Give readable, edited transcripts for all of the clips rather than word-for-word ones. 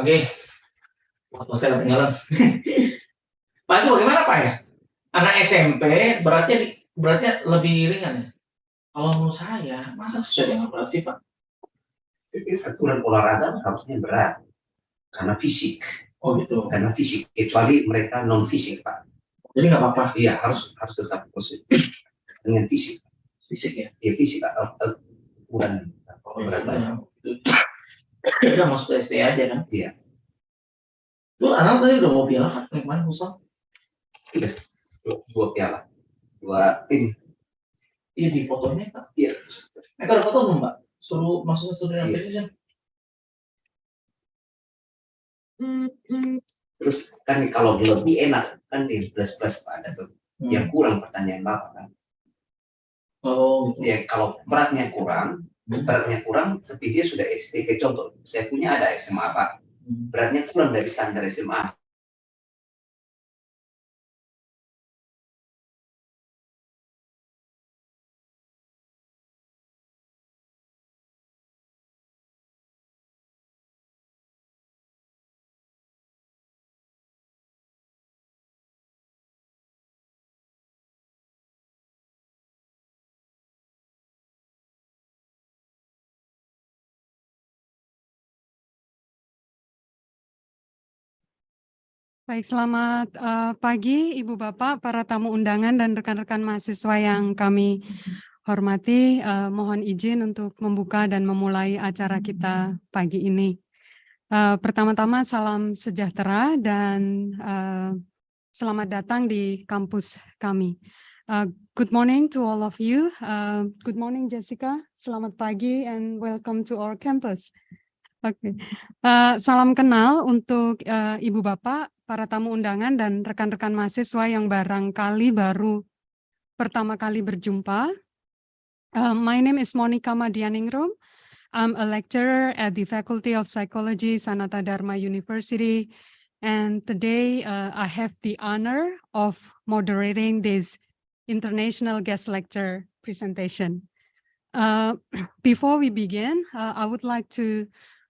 Oke, waktu saya ketinggalan. Pak itu bagaimana Pak ya? Anak SMP berarti lebih ringan ya? Kalau menurut saya, masa sesuai dengan berat sih Pak? Aturan olahraga harusnya berat karena fisik. Oh gitu. Karena fisik, kecuali mereka non fisik Pak. Jadi nggak apa-apa. Iya harus tetap positif dengan fisik. Fisik ya? Iya fisik bukan berat banyak. Udah masuk ke SD aja kan? Iya. Tuh anak tadi udah mau bilang kan? Kemarin Musang? Iya. 2 piala. 2 ini. Iya di fotonya Pak. Iya. Ada foto belum Mbak? Suruh masuk ke studio television. Terus kan kalau lebih enak kan di plus ada tuh. Yang kurang pertanyaan Bapak kan. Oh gitu. Ya kalau beratnya kurang, tapi dia sudah SD. Kayak contoh, saya punya ada SMA Pak. Beratnya kurang dari standar SMA. Baik, selamat pagi Ibu Bapak, para tamu undangan dan rekan-rekan mahasiswa yang kami hormati. Mohon izin untuk membuka dan memulai acara kita pagi ini. Pertama-tama salam sejahtera dan selamat datang di kampus kami. Good morning to all of you. Good morning Jessica, selamat pagi and welcome to our campus. Oke, salam kenal untuk Ibu Bapak, para tamu undangan dan rekan-rekan mahasiswa yang barangkali baru pertama kali berjumpa. My name is Monica Madianingrum. I'm a lecturer at the Faculty of Psychology, Sanata Dharma University, and today I have the honor of moderating this international guest lecture presentation. Before we begin, I would like to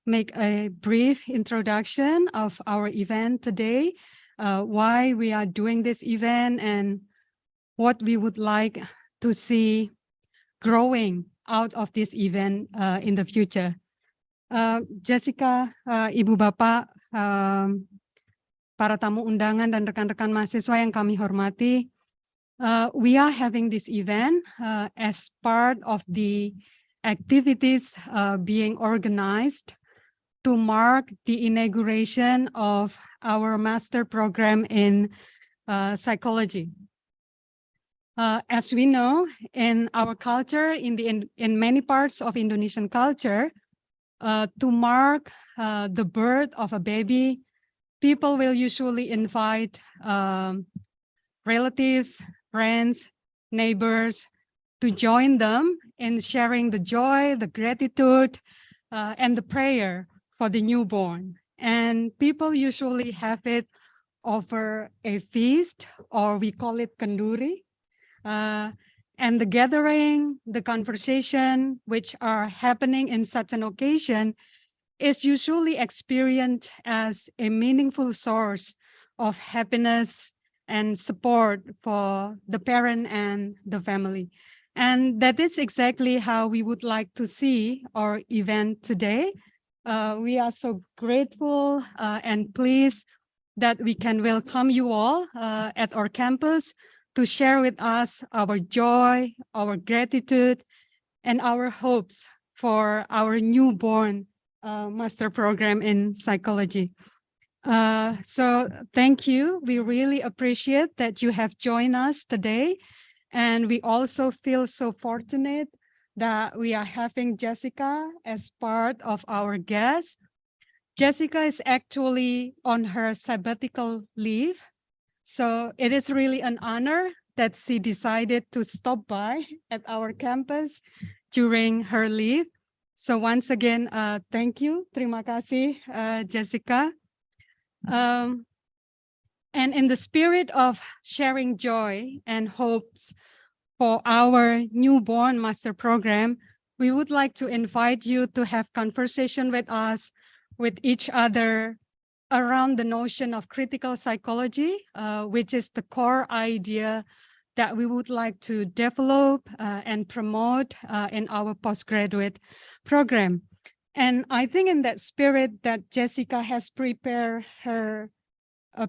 make a brief introduction of our event today, why we are doing this event and what we would like to see growing out of this event in the future. Jessica, Ibu Bapak, para tamu undangan dan rekan-rekan mahasiswa yang kami hormati, we are having this event as part of the activities being organized to mark the inauguration of our master program in psychology. As we know, in our culture, in many parts of Indonesian culture, to mark the birth of a baby, people will usually invite relatives, friends, neighbors to join them in sharing the joy, the gratitude, and the prayer for the newborn. And people usually have it over a feast, or we call it kenduri. And the gathering, the conversation, which are happening in such an occasion, is usually experienced as a meaningful source of happiness and support for the parent and the family. And that is exactly how we would like to see our event today. We are so grateful and pleased that we can welcome you all at our campus to share with us our joy, our gratitude, and our hopes for our newborn master program in psychology. So thank you. We really appreciate that you have joined us today. And we also feel so fortunate that we are having Jessica as part of our guest. Jessica is actually on her sabbatical leave, so it is really an honor that she decided to stop by at our campus during her leave. So once again, thank you, terima kasih, Jessica. And in the spirit of sharing joy and hopes for our newborn master program, we would like to invite you to have conversation with us, with each other, around the notion of critical psychology, which is the core idea that we would like to develop and promote in our postgraduate program. And I think in that spirit that Jessica has prepared her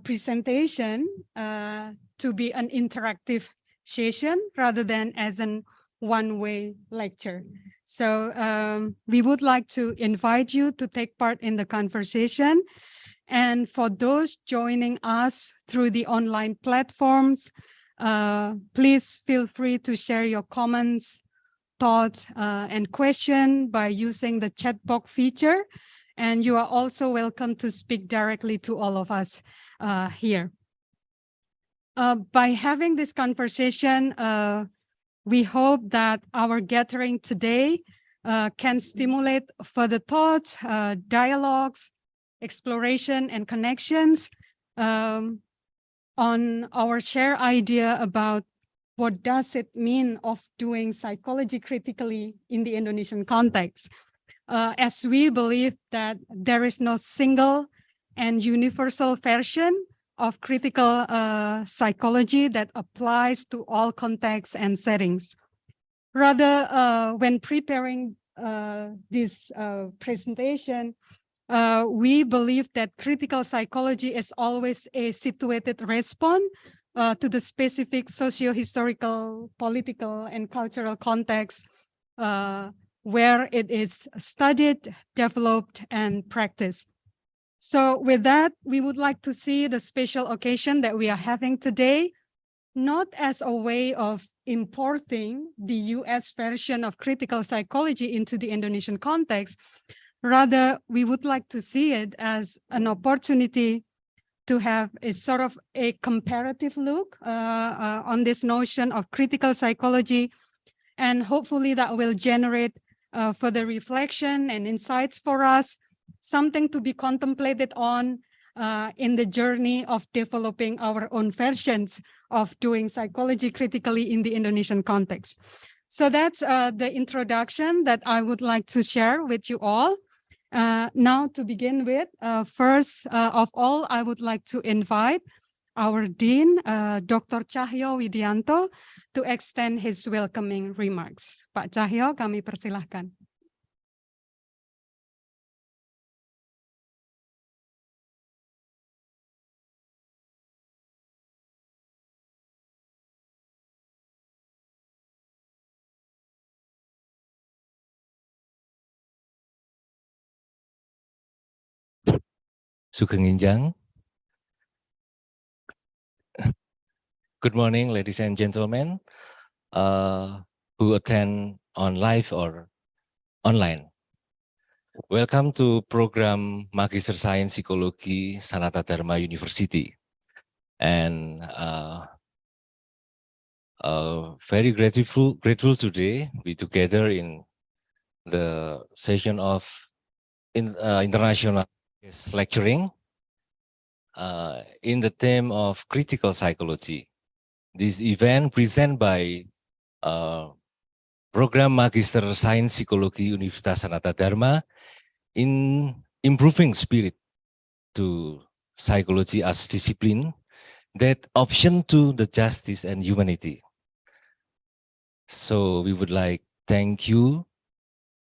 presentation to be an interactive session rather than as an one-way lecture. So we would like to invite you to take part in the conversation. And for those joining us through the online platforms, please feel free to share your comments, thoughts, and questions by using the chat box feature. And you are also welcome to speak directly to all of us here. By having this conversation, we hope that our gathering today can stimulate further thoughts, dialogues, exploration, and connections on our shared idea about what does it mean of doing psychology critically in the Indonesian context. As we believe that there is no single and universal version of critical psychology that applies to all contexts and settings. Rather, when preparing this presentation, we believe that critical psychology is always a situated response to the specific socio-historical, political, and cultural context where it is studied, developed, and practiced. So with that, we would like to see the special occasion that we are having today, not as a way of importing the US version of critical psychology into the Indonesian context. Rather, we would like to see it as an opportunity to have a sort of a comparative look on this notion of critical psychology. And hopefully that will generate further reflection and insights for us, something to be contemplated on in the journey of developing our own versions of doing psychology critically in the Indonesian context. So that's the introduction that I would like to share with you all. Now to begin with, first of all, I would like to invite our Dean, Dr. Cahyo Widianto, to extend his welcoming remarks. Pak Cahyo, kami persilahkan. Sugeng Injang. Good morning, ladies and gentlemen, who attend on live or online. Welcome to program Magister Science Psikologi Sanata Dharma University. And very grateful today we together in the session of international lecturing in the theme of critical psychology. This event presented by Program Magister Science Psikologi Universitas Sanata Dharma in improving spirit to psychology as discipline that option to the justice and humanity. So we would like thank you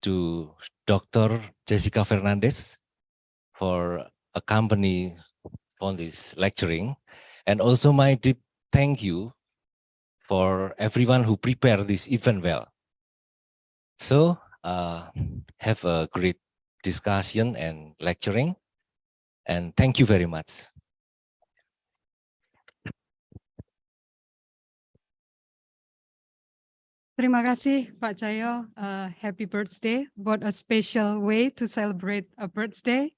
to Dr. Jessica Fernandez for accompanying on this lecturing, and also my deep thank you for everyone who prepared this event well. So have a great discussion and lecturing, and thank you very much. Terima kasih Pak Cahyo. Happy birthday. What a special way to celebrate a birthday.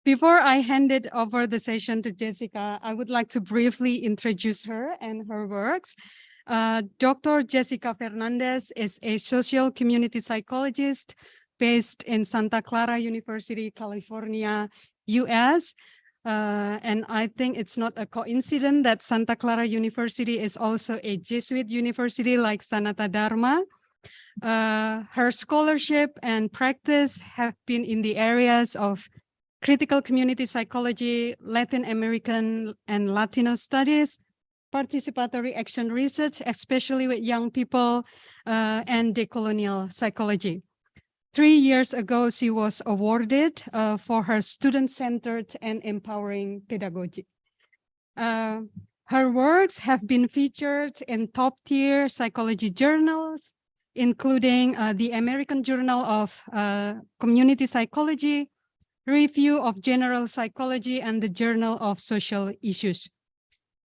Before I hand it over the session to Jessica, I would like to briefly introduce her and her works. Dr. Jessica Fernandez is a social community psychologist based in Santa Clara University, California, US. And I think it's not a coincidence that Santa Clara University is also a Jesuit university like Sanata Dharma. Her scholarship and practice have been in the areas of critical community psychology, Latin American and Latino studies, participatory action research, especially with young people, and decolonial psychology. 3 years ago, she was awarded for her student-centered and empowering pedagogy. Her works have been featured in top-tier psychology journals, including the American Journal of Community Psychology, Review of General Psychology, and the Journal of Social Issues.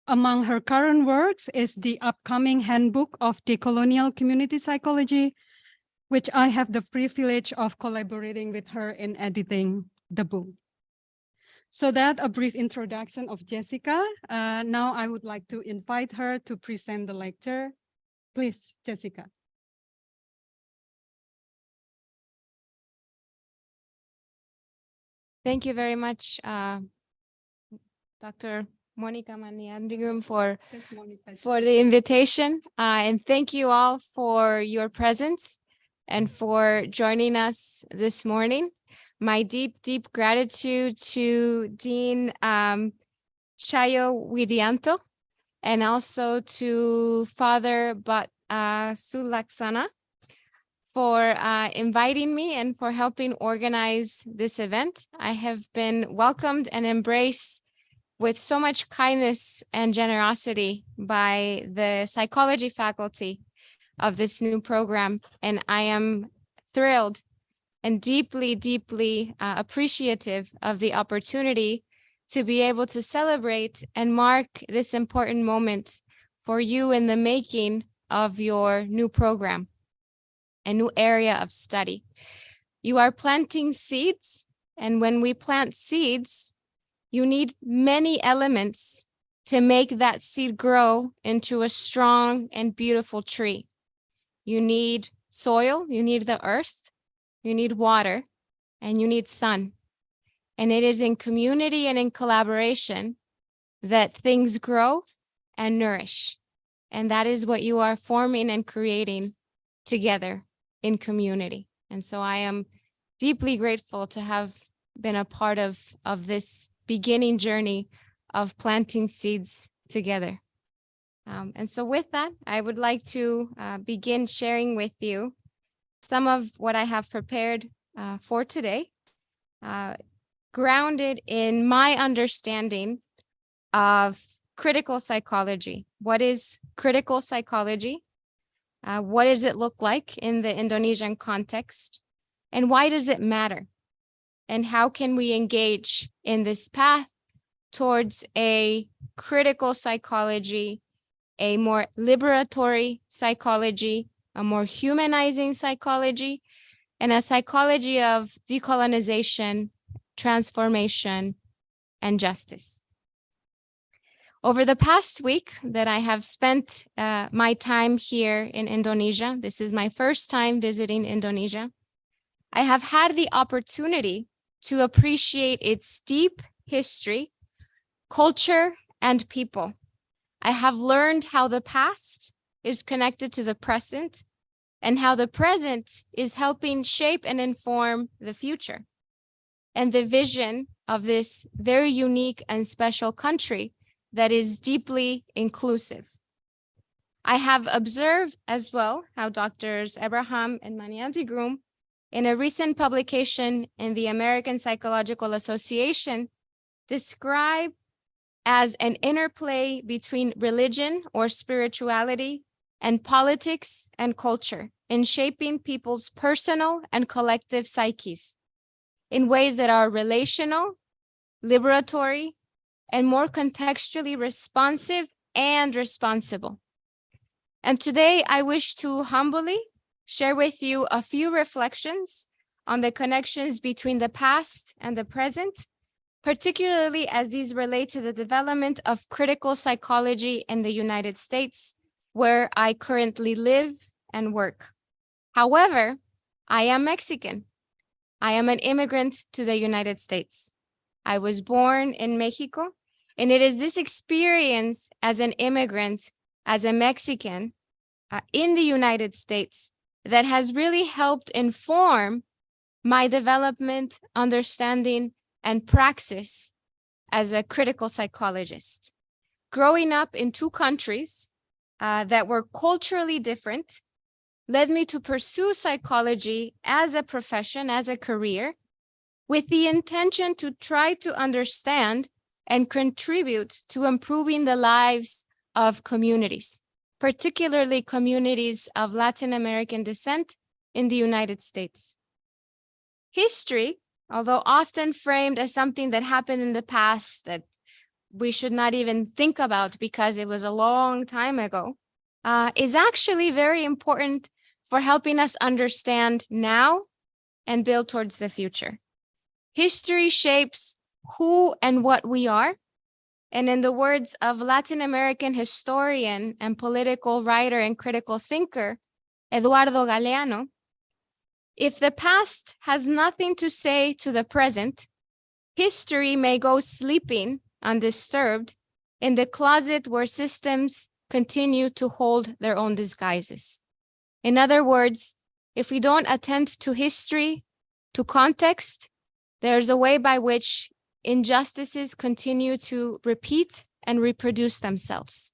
Among her current works is the upcoming Handbook of Decolonial Community Psychology, which I have the privilege of collaborating with her in editing the book. So that a brief introduction of Jessica. Now I would like to invite her to present the lecture. Please, Jessica. Thank you very much, Dr. Monica Maniandigum for the invitation. And thank you all for your presence and for joining us this morning. My deep, deep gratitude to Dean Chayo Widianto and also to Father Sulaksana for inviting me and for helping organize this event. I have been welcomed and embraced with so much kindness and generosity by the psychology faculty of this new program. And I am thrilled and deeply, deeply appreciative of the opportunity to be able to celebrate and mark this important moment for you in the making of your new program, a new area of study. You are planting seeds, and when we plant seeds, you need many elements to make that seed grow into a strong and beautiful tree. You need soil, you need the earth, you need water, and you need sun. And it is in community and in collaboration that things grow and nourish. And that is what you are forming and creating together in community. And so I am deeply grateful to have been a part of this beginning journey of planting seeds together. And so with that, I would like to begin sharing with you some of what I have prepared for today, grounded in my understanding of critical psychology. What is critical psychology? What does it look like in the Indonesian context? And why does it matter? And how can we engage in this path towards a critical psychology, a more liberatory psychology, a more humanizing psychology, and a psychology of decolonization, transformation, and justice? Over the past week that I have spent my time here in Indonesia, this is my first time visiting Indonesia, I have had the opportunity to appreciate its deep history, culture, and people. I have learned how the past is connected to the present and how the present is helping shape and inform the future and the vision of this very unique and special country that is deeply inclusive. I have observed as well how Drs. Abraham and Maniantigrum, in a recent publication in the American Psychological Association, describe as an interplay between religion or spirituality and politics and culture in shaping people's personal and collective psyches in ways that are relational, liberatory, and more contextually responsive and responsible. And today I wish to humbly share with you a few reflections on the connections between the past and the present, particularly as these relate to the development of critical psychology in the United States, where I currently live and work. However, I am Mexican. I am an immigrant to the United States. I was born in Mexico, and it is this experience as an immigrant, as a Mexican in the United States that has really helped inform my development, understanding, and praxis as a critical psychologist. Growing up in two countries that were culturally different led me to pursue psychology as a profession, as a career, with the intention to try to understand and contribute to improving the lives of communities, particularly communities of Latin American descent in the United States. History, although often framed as something that happened in the past that we should not even think about because it was a long time ago, is actually very important for helping us understand now and build towards the future. History shapes who and what we are. And in the words of Latin American historian and political writer and critical thinker, Eduardo Galeano, if the past has nothing to say to the present, history may go sleeping undisturbed in the closet where systems continue to hold their own disguises. In other words, if we don't attend to history, to context, there's a way by which injustices continue to repeat and reproduce themselves.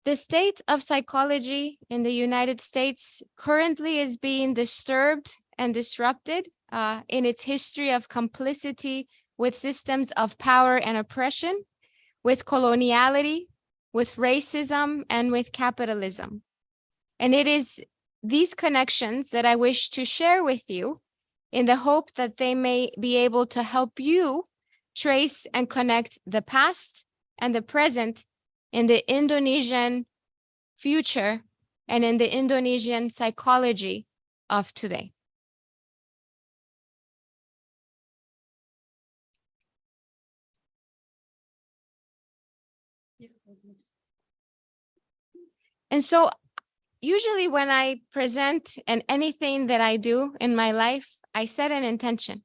The state of psychology in the United States currently is being disturbed and disrupted in its history of complicity with systems of power and oppression, with coloniality, with racism, and with capitalism. And it is these connections that I wish to share with you in the hope that they may be able to help you trace and connect the past and the present in the Indonesian future and in the Indonesian psychology of today. And so usually when I present and anything that I do in my life, I set an intention.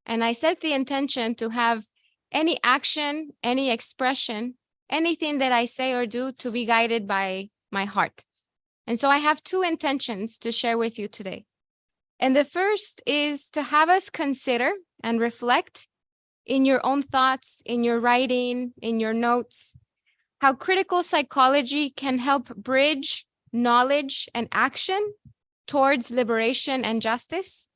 And I set the intention to have any action, any expression, anything that I say or do to be guided by my heart. And so I have two intentions to share with you today. And the first is to have us consider and reflect in your own thoughts, in your writing, in your notes, how critical psychology can help bridge knowledge and action towards liberation and justice.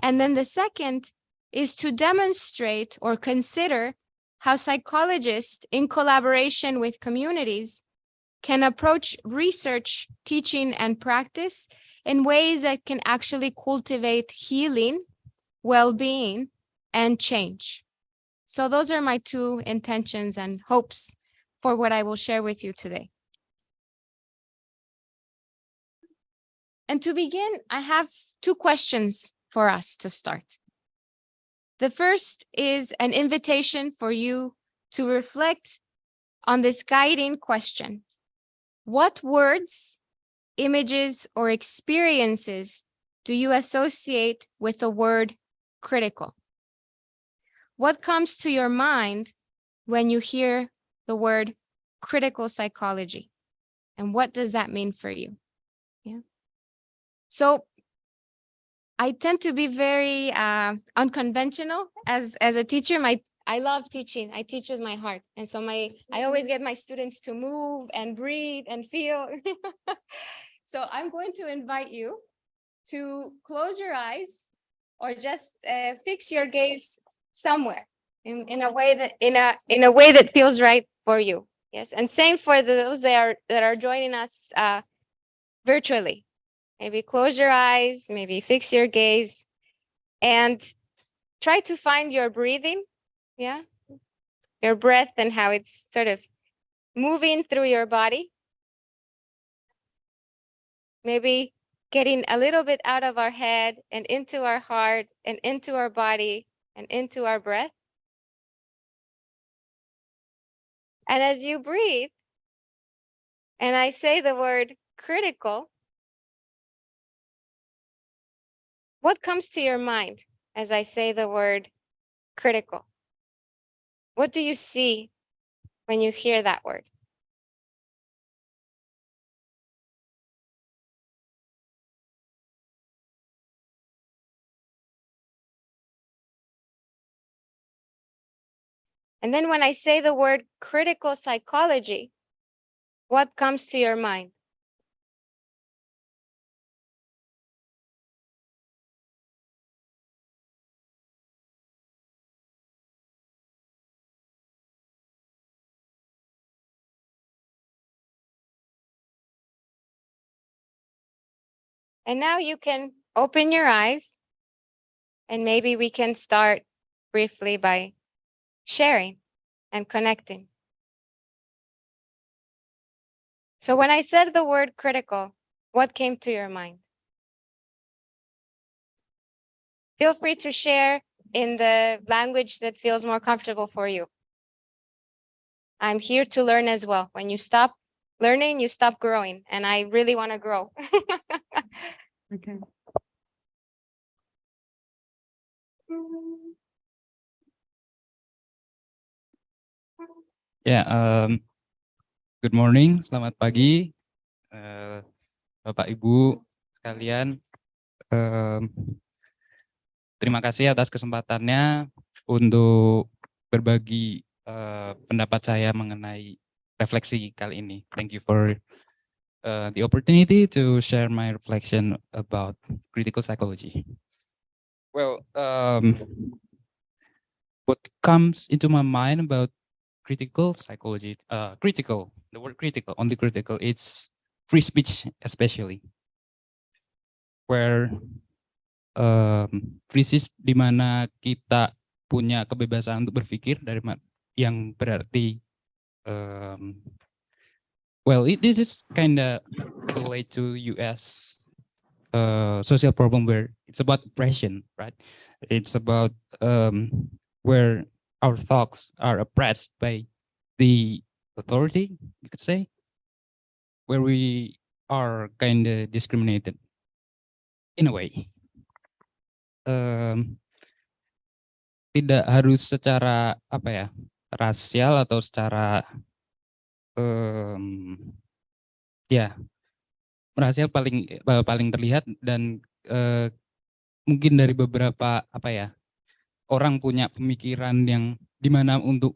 And then the second is to demonstrate or consider how psychologists in collaboration with communities can approach research, teaching, and practice in ways that can actually cultivate healing, well-being, and change. So those are my two intentions and hopes for what I will share with you today. And to begin, I have two questions for us to start. The first is an invitation for you to reflect on this guiding question. What words, images, or experiences do you associate with the word critical? What comes to your mind when you hear the word critical psychology? And what does that mean for you? Yeah. So I tend to be very unconventional as a teacher. I love teaching. I teach with my heart. And so I always get my students to move and breathe and feel. So I'm going to invite you to close your eyes or just fix your gaze somewhere in a way that feels right for you. Yes, and same for those that are joining us virtually. Maybe close your eyes, maybe fix your gaze, and try to find your breathing. Yeah, your breath and how it's sort of moving through your body, maybe getting a little bit out of our head and into our heart and into our body and into our breath. And as you breathe, and I say the word critical, what comes to your mind as I say the word critical? What do you see when you hear that word? And then when I say the word critical psychology, what comes to your mind? And now you can open your eyes and maybe we can start briefly by sharing and connecting. So when I said the word critical, what came to your mind? Feel free to share in the language that feels more comfortable for you. I'm here to learn as well. When you stop learning, you stop growing, and I really want to grow. Okay. Ya, good morning, selamat pagi, Bapak Ibu sekalian. Terima kasih atas kesempatannya untuk berbagi pendapat saya mengenai refleksi kali ini. Thank you for the opportunity to share my reflection about critical psychology. Well, what comes into my mind about critical psychology, the word critical, only critical, it's free speech especially, where free speech di mana kita punya kebebasan untuk berpikir dari yang berarti, well, this is kind of related to US social problem where it's about oppression, right? It's about where our thoughts are oppressed by the authority, you could say, where we are kind of discriminated in a way. Tidak harus secara apa ya, rasial atau secara ya rasial paling terlihat, dan mungkin dari beberapa apa ya, orang punya pemikiran yang dimana untuk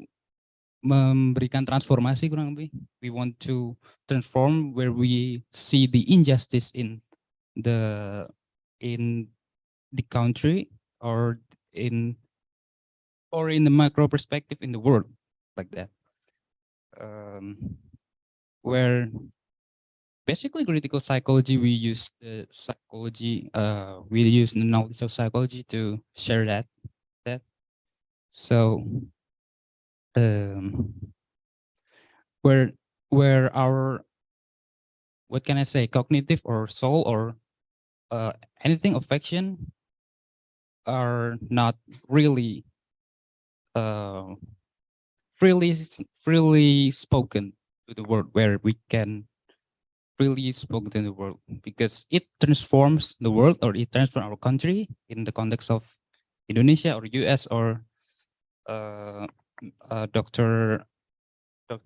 memberikan transformasi kurang lebih. We want to transform where we see the injustice in the country or in the macro perspective in the world, like that. Where basically critical psychology, we use the psychology, we use the knowledge of psychology to share that. So where our, what can I say, cognitive or soul or anything affection are not really freely spoken to the world, where we can freely spoken to the world, because it transforms the world or it transforms our country in the context of Indonesia or US or Dr.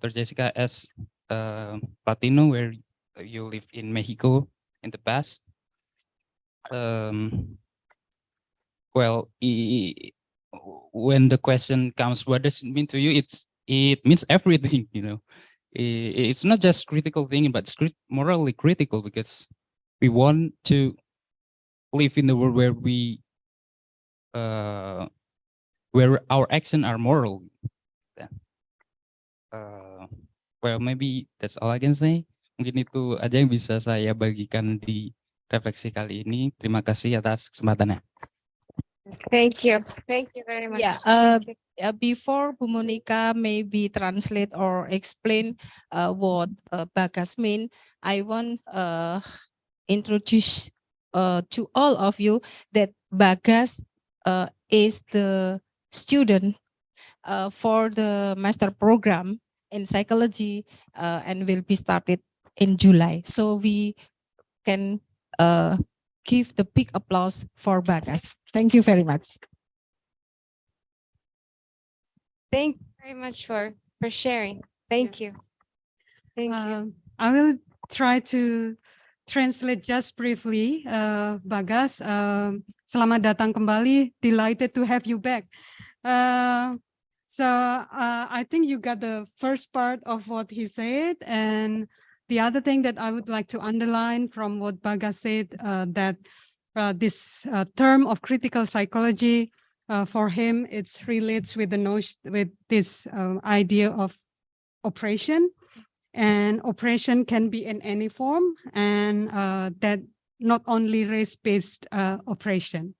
Jessica S. Latino, where you live in Mexico in the past. Well, when the question comes, what does it mean to you? It means everything, you know. It's not just critical thinking, but it's morally critical, because we want to live in the world where we where our actions are moral. Well, maybe that's all I can say. Mungkin itu aja yang bisa saya bagikan di refleksi kali ini. Terima kasih atas kesempatannya. Thank you. Thank you very much. Yeah, Thank you. before Bu Monica maybe translate or explain what Bagas mean, I want introduce to all of you that Bagas is the student for the master program in psychology and will be started in July. So we can give the big applause for Bagas. Thank you very much. Thank you very much for sharing. Thank you. Thank you. I will try to translate just briefly. Bagas, selamat datang kembali. Delighted to have you back. So I think you got the first part of what he said, and the other thing that I would like to underline from what Bagas said, that this term of critical psychology, for him, it relates with the notion, with this idea of oppression, and oppression can be in any form, and that not only race-based oppression.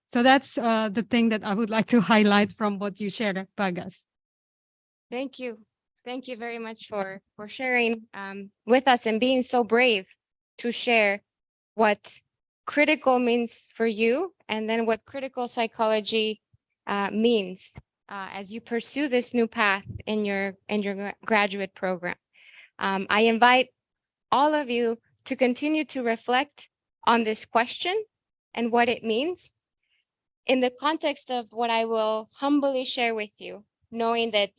So that's the thing that I would like to highlight from what you shared, Bagas. Thank you. Thank you very much for sharing with us and being so brave to share what critical means for you, and then what critical psychology means as you pursue this new path in your graduate program. I invite all of you to continue to reflect on this question and what it means in the context of what I will humbly share with you, knowing that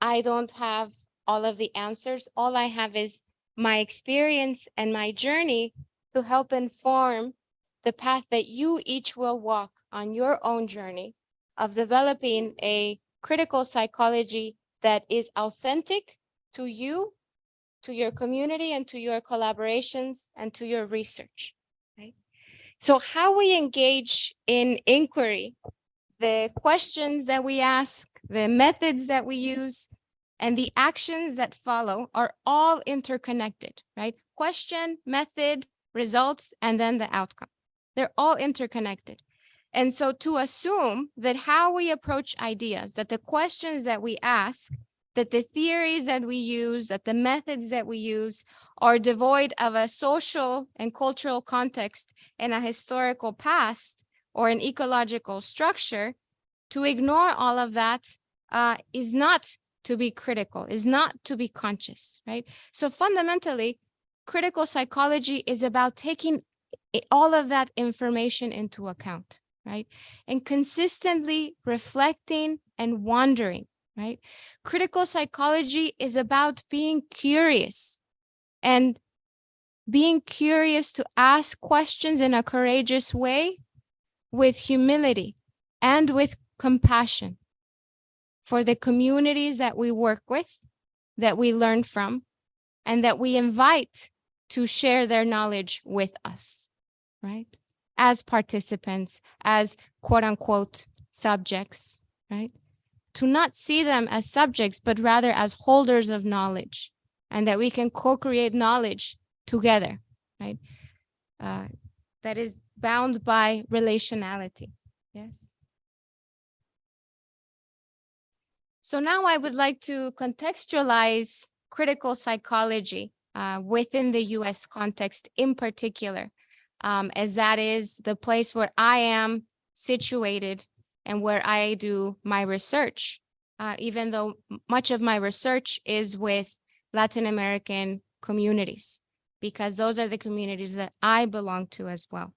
I don't have all of the answers. All I have is my experience and my journey to help inform the path that you each will walk on your own journey of developing a critical psychology that is authentic to you, to your community, and to your collaborations, and to your research. Right? So how we engage in inquiry, the questions that we ask, the methods that we use, and the actions that follow are all interconnected, right? Question, method, results, and then the outcome. They're all interconnected. And so to assume that how we approach ideas, that the questions that we ask, that the theories that we use, that the methods that we use are devoid of a social and cultural context and a historical past or an ecological structure, to ignore all of that is not to be critical, is not to be conscious, right? So fundamentally, critical psychology is about taking all of that information into account, right? And consistently reflecting and wondering, right? Critical psychology is about being curious, and being curious to ask questions in a courageous way, with humility and with compassion for the communities that we work with, that we learn from, and that we invite to share their knowledge with us, right? As participants, as quote unquote subjects, right? To not see them as subjects, but rather as holders of knowledge, and that we can co-create knowledge together, right? That is bound by relationality, yes? So now I would like to contextualize critical psychology within the US context in particular, as that is the place where I am situated and where I do my research, even though much of my research is with Latin American communities, because those are the communities that I belong to as well.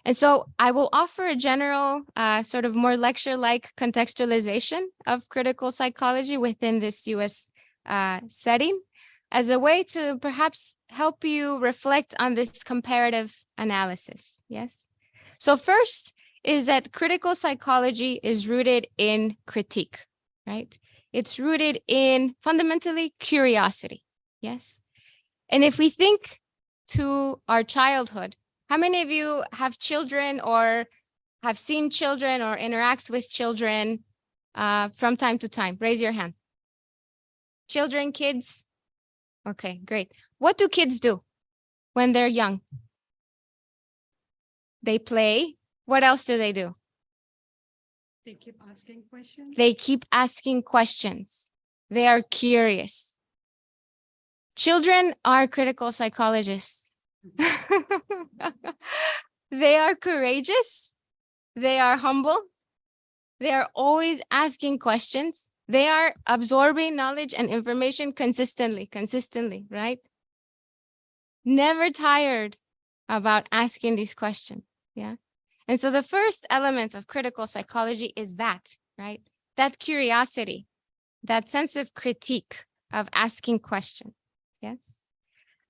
And so I will offer a general sort of more lecture-like contextualization of critical psychology within this US setting as a way to perhaps help you reflect on this comparative analysis, yes? So first is that critical psychology is rooted in critique, right? It's rooted in fundamentally curiosity, yes? And if we think to our childhood, how many of you have children or have seen children or interact with children from time to time? Raise your hand. Children, kids? Okay, great. What do kids do when they're young? They play. What else do they do? They keep asking questions. They keep asking questions. They are curious. Children are critical psychologists. They are courageous. They are humble. They are always asking questions. They are absorbing knowledge and information consistently, right? Never tired about asking these questions, yeah? And so the first element of critical psychology is that, right? That curiosity, that sense of critique, of asking questions, yes?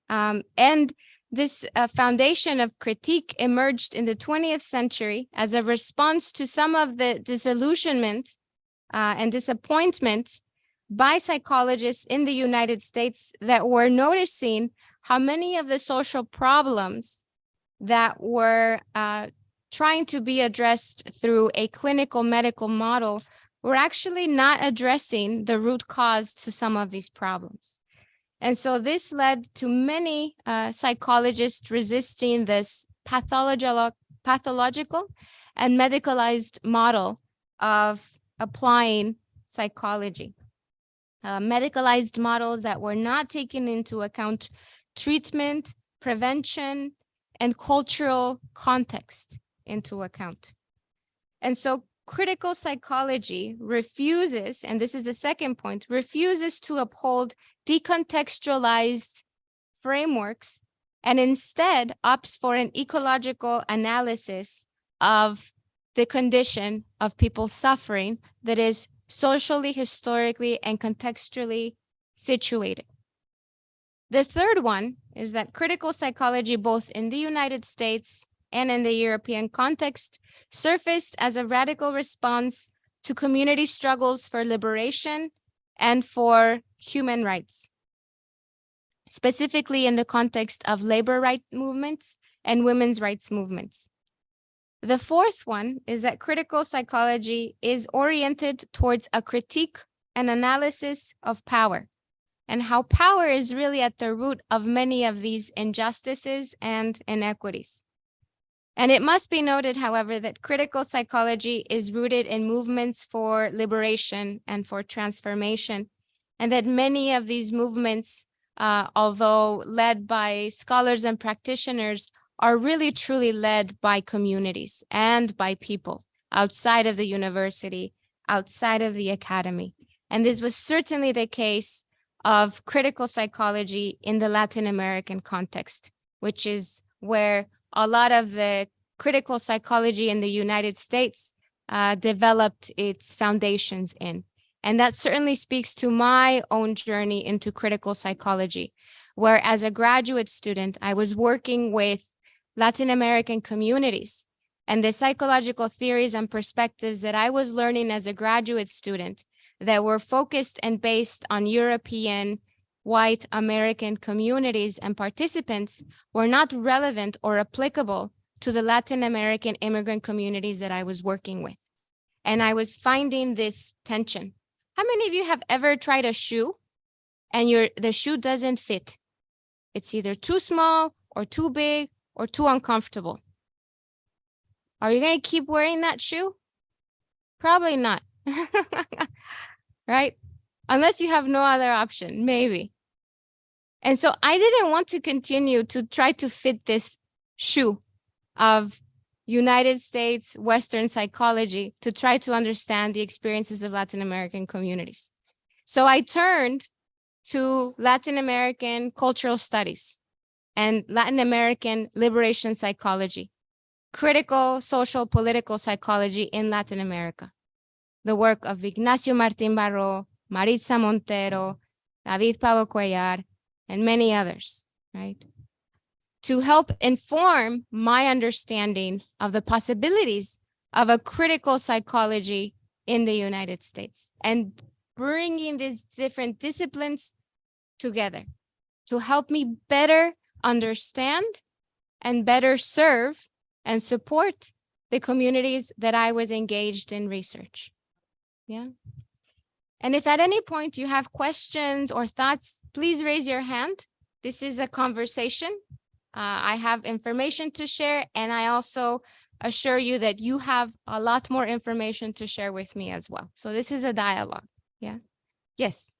And this foundation of critique emerged in the 20th century as a response to some of the disillusionment and disappointment by psychologists in the United States that were noticing how many of the social problems that were trying to be addressed through a clinical medical model were actually not addressing the root cause to some of these problems. And so this led to many psychologists resisting this pathological and medicalized model of applying psychology. Medicalized models that were not taking into account treatment, prevention, and cultural context into account. And so critical psychology refuses, and this is the second point, refuses to uphold decontextualized frameworks and instead opts for an ecological analysis of the condition of people suffering that is socially, historically, and contextually situated. The third one is that critical psychology, both in the United States and in the European context, surfaced as a radical response to community struggles for liberation and for human rights, specifically in the context of labor rights movements and women's rights movements. The fourth one is that critical psychology is oriented towards a critique and analysis of power and how power is really at the root of many of these injustices and inequities. And it must be noted, however, that critical psychology is rooted in movements for liberation and for transformation, and that many of these movements, although led by scholars and practitioners, are really truly led by communities and by people outside of the university, outside of the academy. And this was certainly the case of critical psychology in the Latin American context, which is where a lot of the critical psychology in the United States developed its foundations in. And that certainly speaks to my own journey into critical psychology, where as a graduate student, I was working with Latin American communities, and the psychological theories and perspectives that I was learning as a graduate student that were focused and based on European white American communities and participants were not relevant or applicable to the Latin American immigrant communities that I was working with. And I was finding this tension. How many of you have ever tried a shoe and the shoe doesn't fit? It's either too small or too big or too uncomfortable. Are you going to keep wearing that shoe? Probably not, right? Unless you have no other option, maybe. And so I didn't want to continue to try to fit this shoe of United States Western psychology to try to understand the experiences of Latin American communities. So I turned to Latin American cultural studies and Latin American liberation psychology, critical social political psychology in Latin America. The work of Ignacio Martín Baró, Maritza Montero, David Pablo Cuellar, and many others, right? To help inform my understanding of the possibilities of a critical psychology in the United States and bringing these different disciplines together to help me better understand and better serve and support the communities that I was engaged in research. Yeah. And if at any point you have questions or thoughts, please raise your hand. This is a conversation. I have information to share, and I also assure you that you have a lot more information to share with me as well. So this is a dialogue. Yeah. Yes.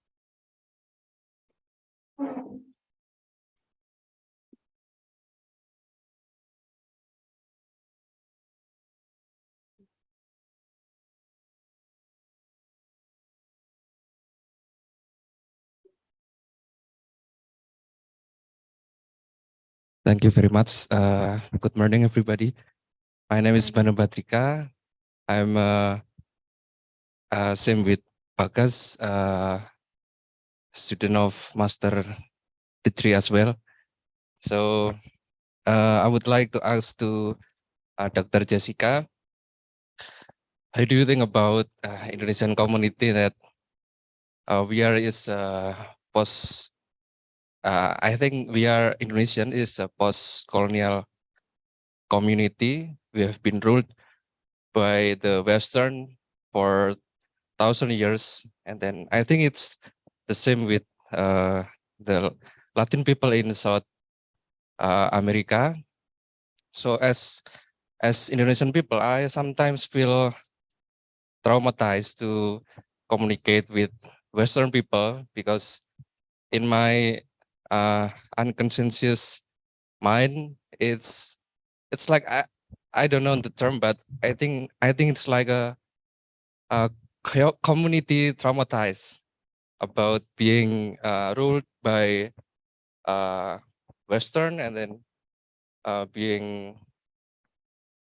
Thank you very much. Good morning, everybody. My name is Banu Batrika. I'm same with Bagas, student of Master Degree as well. So I would like to ask to Dr. Jessica, how do you think about Indonesian community that we are is post? I think we are Indonesian is a post-colonial community. We have been ruled by the Western for 1,000 years, and then I think it's the same with the Latin people in South America. So as Indonesian people, I sometimes feel traumatized to communicate with Western people because in my unconscious mind, it's like I don't know the term, but I think it's like a community traumatized about being ruled by Western, and then being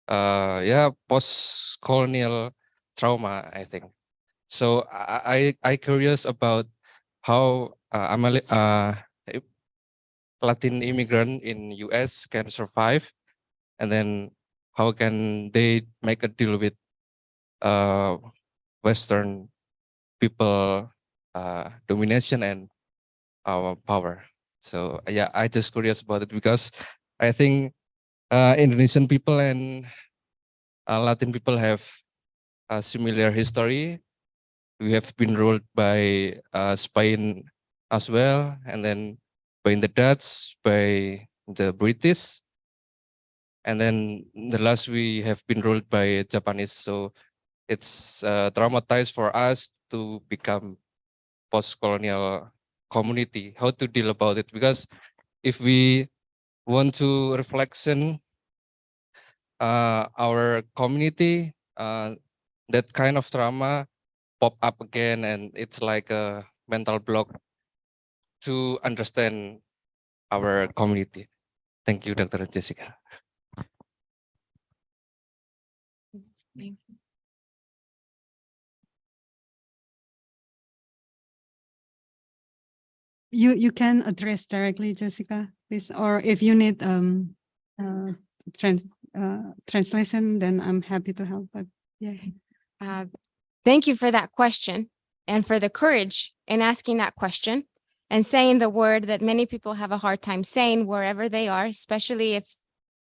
yeah, post-colonial trauma, I think. So I curious about how I'm a Latin immigrant in US can survive, and then how can they make a deal with Western people domination and power. So yeah, I just curious about it because I think Indonesian people and Latin people have a similar history. We have been ruled by Spain as well, and then by the Dutch, by the British, and then the last we have been ruled by Japanese. So it's traumatized for us to become post-colonial community. How to deal about it? Because if we want to reflection our community, that kind of trauma pop up again, and it's like a mental block to understand our community. Thank you, Dr. Jessica. You can address directly, Jessica, please, or if you need uh, translation, then I'm happy to help. But yeah. Thank you for that question and for the courage in asking that question and saying the word that many people have a hard time saying wherever they are, especially if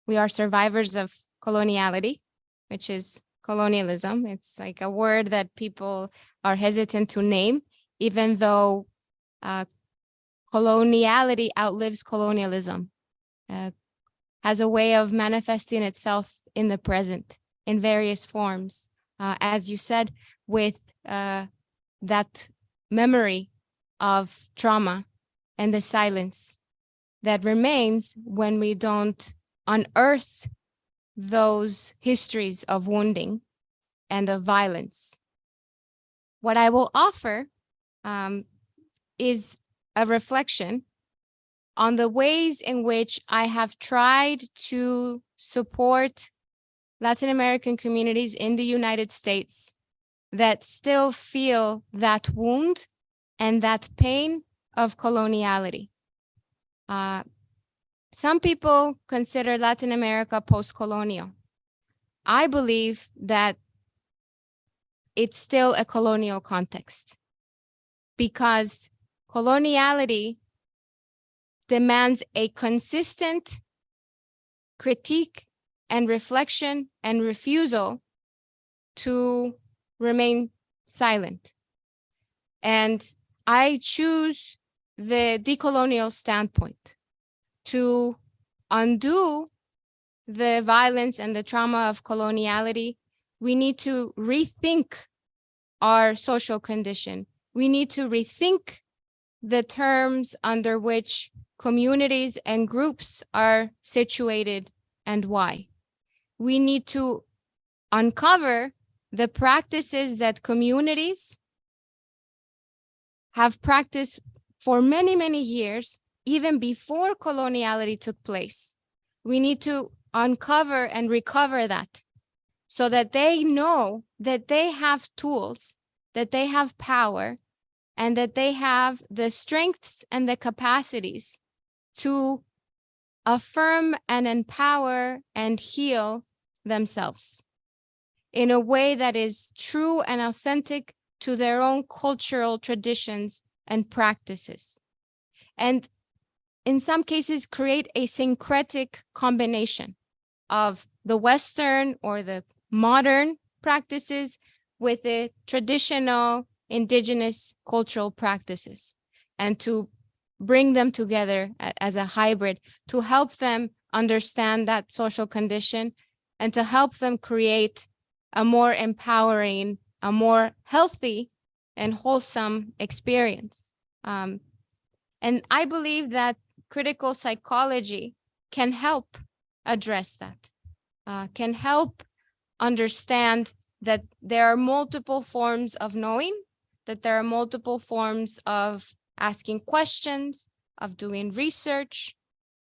we are survivors of coloniality, which is colonialism. It's like a word that people are hesitant to name, even though coloniality outlives colonialism, has a way of manifesting itself in the present in various forms. As you said, with that memory of trauma and the silence that remains when we don't unearth those histories of wounding and of violence. What I will offer is a reflection on the ways in which I have tried to support Latin American communities in the United States that still feel that wound and that pain of coloniality. Some people consider Latin America post-colonial. I believe that it's still a colonial context because coloniality demands a consistent critique and reflection and refusal to remain silent. And I choose the decolonial standpoint to undo the violence and the trauma of coloniality, we need to rethink our social condition. We need to rethink the terms under which communities and groups are situated and why. We need to uncover the practices that communities have practiced for many, many years, even before coloniality took place. We need to uncover and recover that so that they know that they have tools, that they have power, and that they have the strengths and the capacities to affirm and empower and heal themselves in a way that is true and authentic to their own cultural traditions and practices. And in some cases, create a syncretic combination of the Western or the modern practices with the traditional indigenous cultural practices, and to bring them together as a hybrid to help them understand that social condition and to help them create a more empowering, a more healthy and wholesome experience. And I believe that critical psychology can help address that, can help understand that there are multiple forms of knowing, that there are multiple forms of asking questions, of doing research,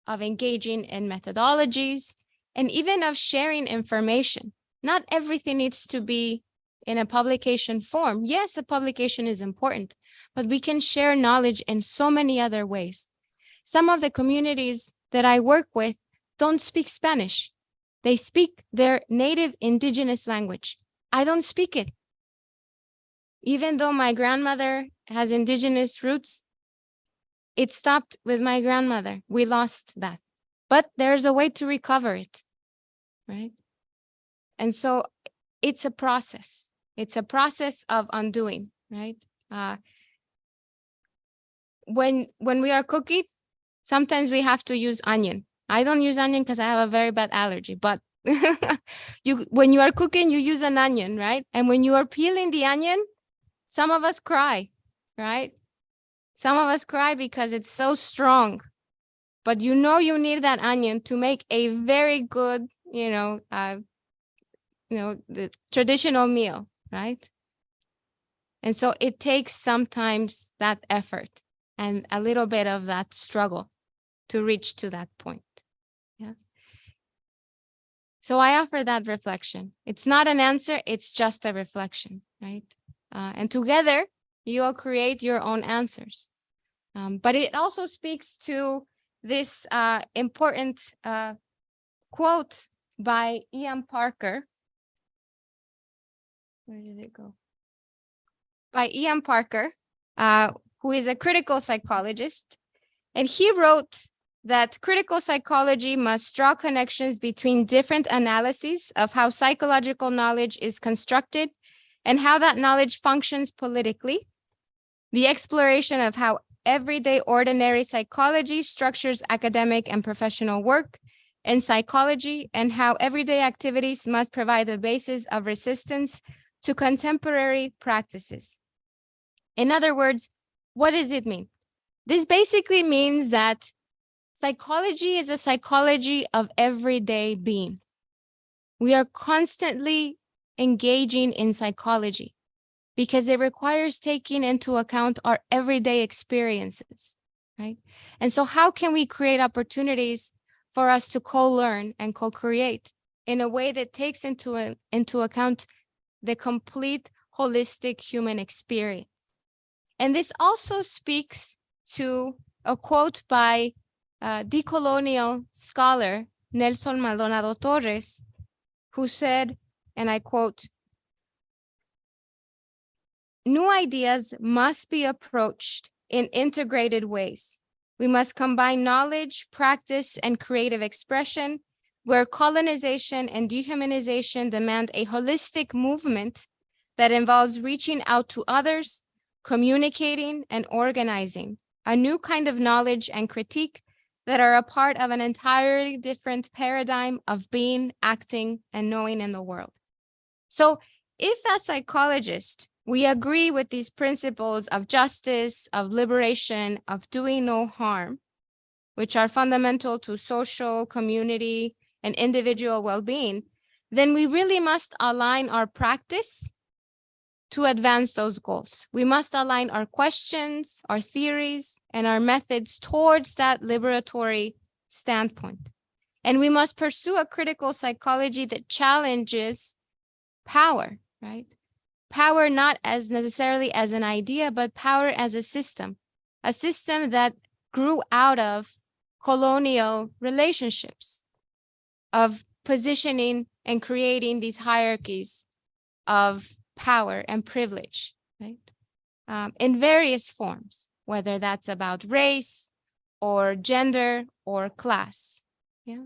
of engaging in methodologies, and even of sharing information. Not everything needs to be in a publication form. Yes, a publication is important, but we can share knowledge in so many other ways. Some of the communities that I work with don't speak Spanish. They speak their native indigenous language. I don't speak it. Even though my grandmother has indigenous roots, it stopped with my grandmother. We lost that. But there's a way to recover it, right? And so it's a process. It's a process of undoing, right? When we are cooking, sometimes we have to use onion. I don't use onion because I have a very bad allergy, but when you are cooking, you use an onion, right? And when you are peeling the onion, some of us cry, right? Some of us cry because it's so strong, but you know you need that onion to make a very good, the traditional meal, right? And so it takes sometimes that effort and a little bit of that struggle to reach to that point. Yeah. So I offer that reflection. It's not an answer, it's just a reflection, right? And together, you all create your own answers. But it also speaks to this important quote by Ian Parker. Where did it go? By Ian Parker, who is a critical psychologist. And he wrote that critical psychology must draw connections between different analyses of how psychological knowledge is constructed and how that knowledge functions politically. The exploration of how everyday ordinary psychology structures academic and professional work in psychology, and how everyday activities must provide the basis of resistance to contemporary practices. In other words, what does it mean? This basically means that psychology is a psychology of everyday being. We are constantly engaging in psychology because it requires taking into account our everyday experiences, right? And so how can we create opportunities for us to co-learn and co-create in a way that takes into account the complete holistic human experience? And this also speaks to a quote by decolonial scholar Nelson Maldonado Torres, who said, and I quote, "New ideas must be approached in integrated ways. We must combine knowledge, practice, and creative expression, where colonization and dehumanization demand a holistic movement that involves reaching out to others, communicating, and organizing a new kind of knowledge and critique that are a part of an entirely different paradigm of being, acting, and knowing in the world. So if as psychologists, we agree with these principles of justice, of liberation, of doing no harm, which are fundamental to social, community, and individual well-being, then we really must align our practice to advance those goals. We must align our questions, our theories, and our methods towards that liberatory standpoint. And we must pursue a critical psychology that challenges power, right? Power not as necessarily as an idea, but power as a system that grew out of colonial relationships, of positioning and creating these hierarchies of power and privilege, right? In various forms, whether that's about race or gender or class. Yeah.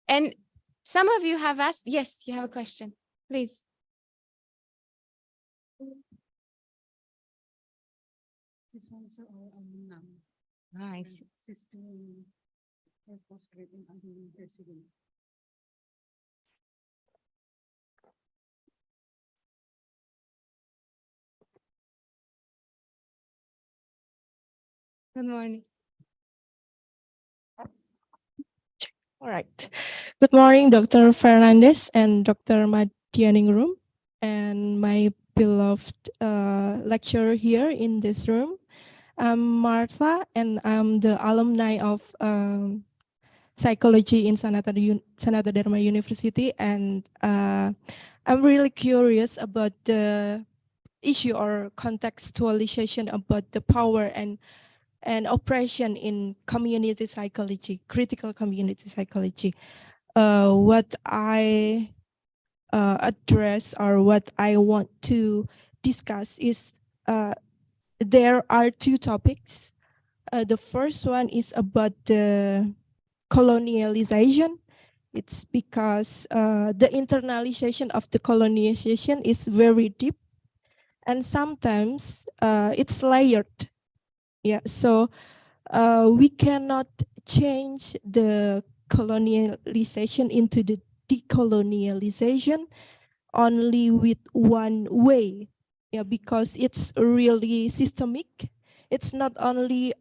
And some of you have asked, yes, you have a question, please. Nice. Good morning. All right. Good morning, Dr. Fernandez and Dr. Madianingrum, and my beloved lecturer here in this room. I'm Martha, and I'm the alumni of psychology in Sanata Dharma University, and I'm really curious about the issue or contextualization about the power and oppression in community psychology, critical community psychology. What I address or what I want to discuss is there are two topics. The first one is about the colonialization. It's because the internalization of the colonization is very deep, and sometimes it's layered. Yeah, so we cannot change the colonialization into the decolonialization only with one way. Yeah, because it's really systemic. It's not only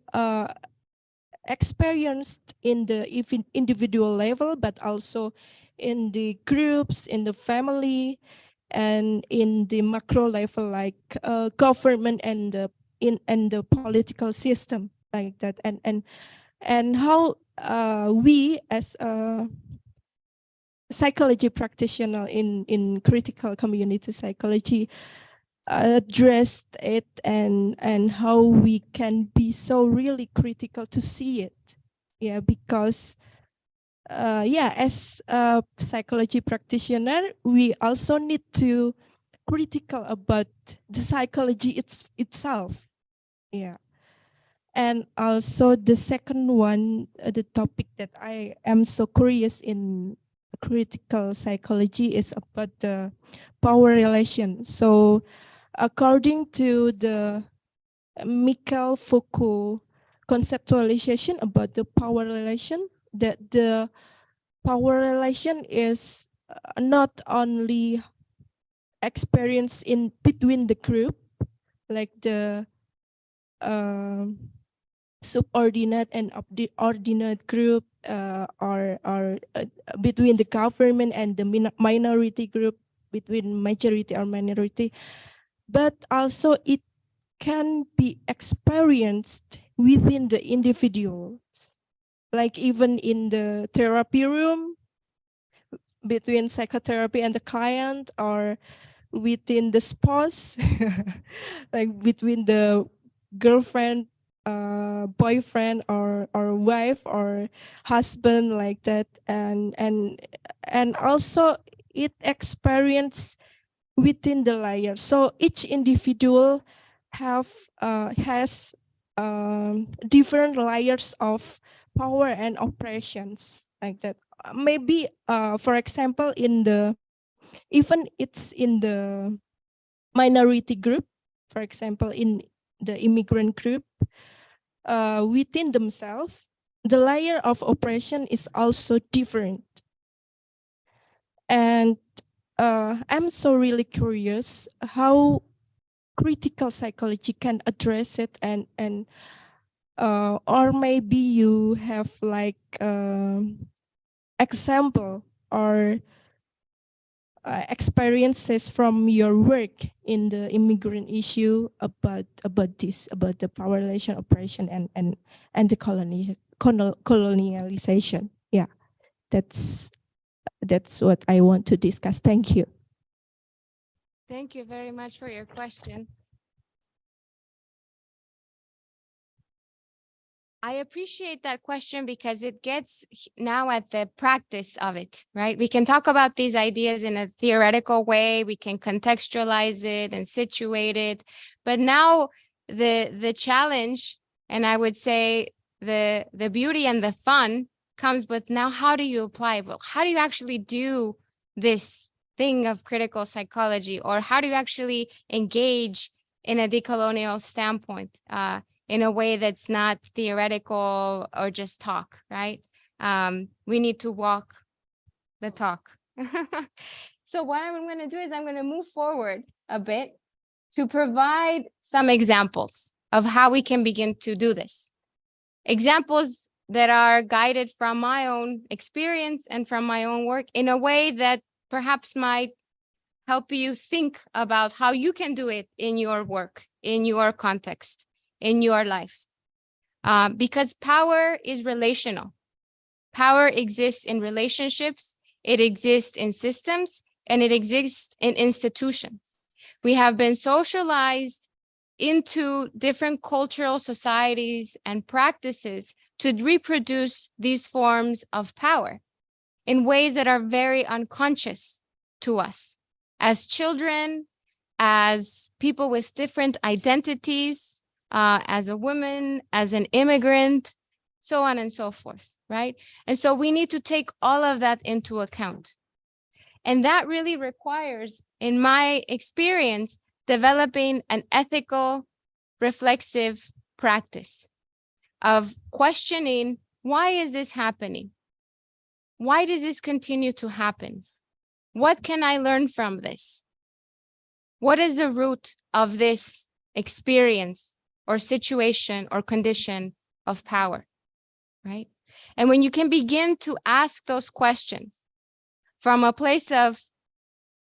experienced in the individual level, but also in the groups, in the family, and in the macro level, like government and the political system, like that. And how we as a psychology practitioner in critical community psychology addressed it, and how we can be so really critical to see it. Yeah, because as a psychology practitioner, we also need to critical about the psychology itself. Yeah. And also the second one, the topic that I am so curious in critical psychology is about the power relation. So according to the Michael Foucault conceptualization about the power relation, that the power relation is not only experienced in between the group, like the subordinate and ordinate group, or between the government and the minority group, between majority or minority, but also it can be experienced within the individuals, like even in the therapy room, between psychotherapy and the client, or within the spouse, like between the girlfriend, boyfriend, or wife or husband, like that. And also it experience within the layer. So each individual has different layers of power and oppressions, like that. Maybe for example, even it's in the minority group, for example, in the immigrant group within themselves, the layer of oppression is also different. And I'm so really curious how critical psychology can address it, and or maybe you have like example or experiences from your work in the immigrant issue about this, about the power relation, oppression, and the colonialization. Yeah, that's what I want to discuss. Thank you. Thank you very much for your question. I appreciate that question because it gets now at the practice of it, right? We can talk about these ideas in a theoretical way, we can contextualize it and situate it, but now the challenge, and I would say the beauty and the fun comes with now, how do you apply it? Well, how do you actually do this thing of critical psychology, or how do you actually engage in a decolonial standpoint? In a way that's not theoretical or just talk, right? We need to walk the talk. So what I'm going to do is I'm going to move forward a bit to provide some examples of how we can begin to do this. Examples that are guided from my own experience and from my own work in a way that perhaps might help you think about how you can do it in your work, in your context, in your life. Because power is relational. Power exists in relationships, it exists in systems, and it exists in institutions. We have been socialized into different cultural societies and practices to reproduce these forms of power in ways that are very unconscious to us as children, as people with different identities, as a woman, as an immigrant, so on and so forth, right? And so we need to take all of that into account. And that really requires, in my experience, developing an ethical, reflexive practice of questioning, why is this happening? Why does this continue to happen? What can I learn from this? What is the root of this experience or situation or condition of power, right? And when you can begin to ask those questions from a place of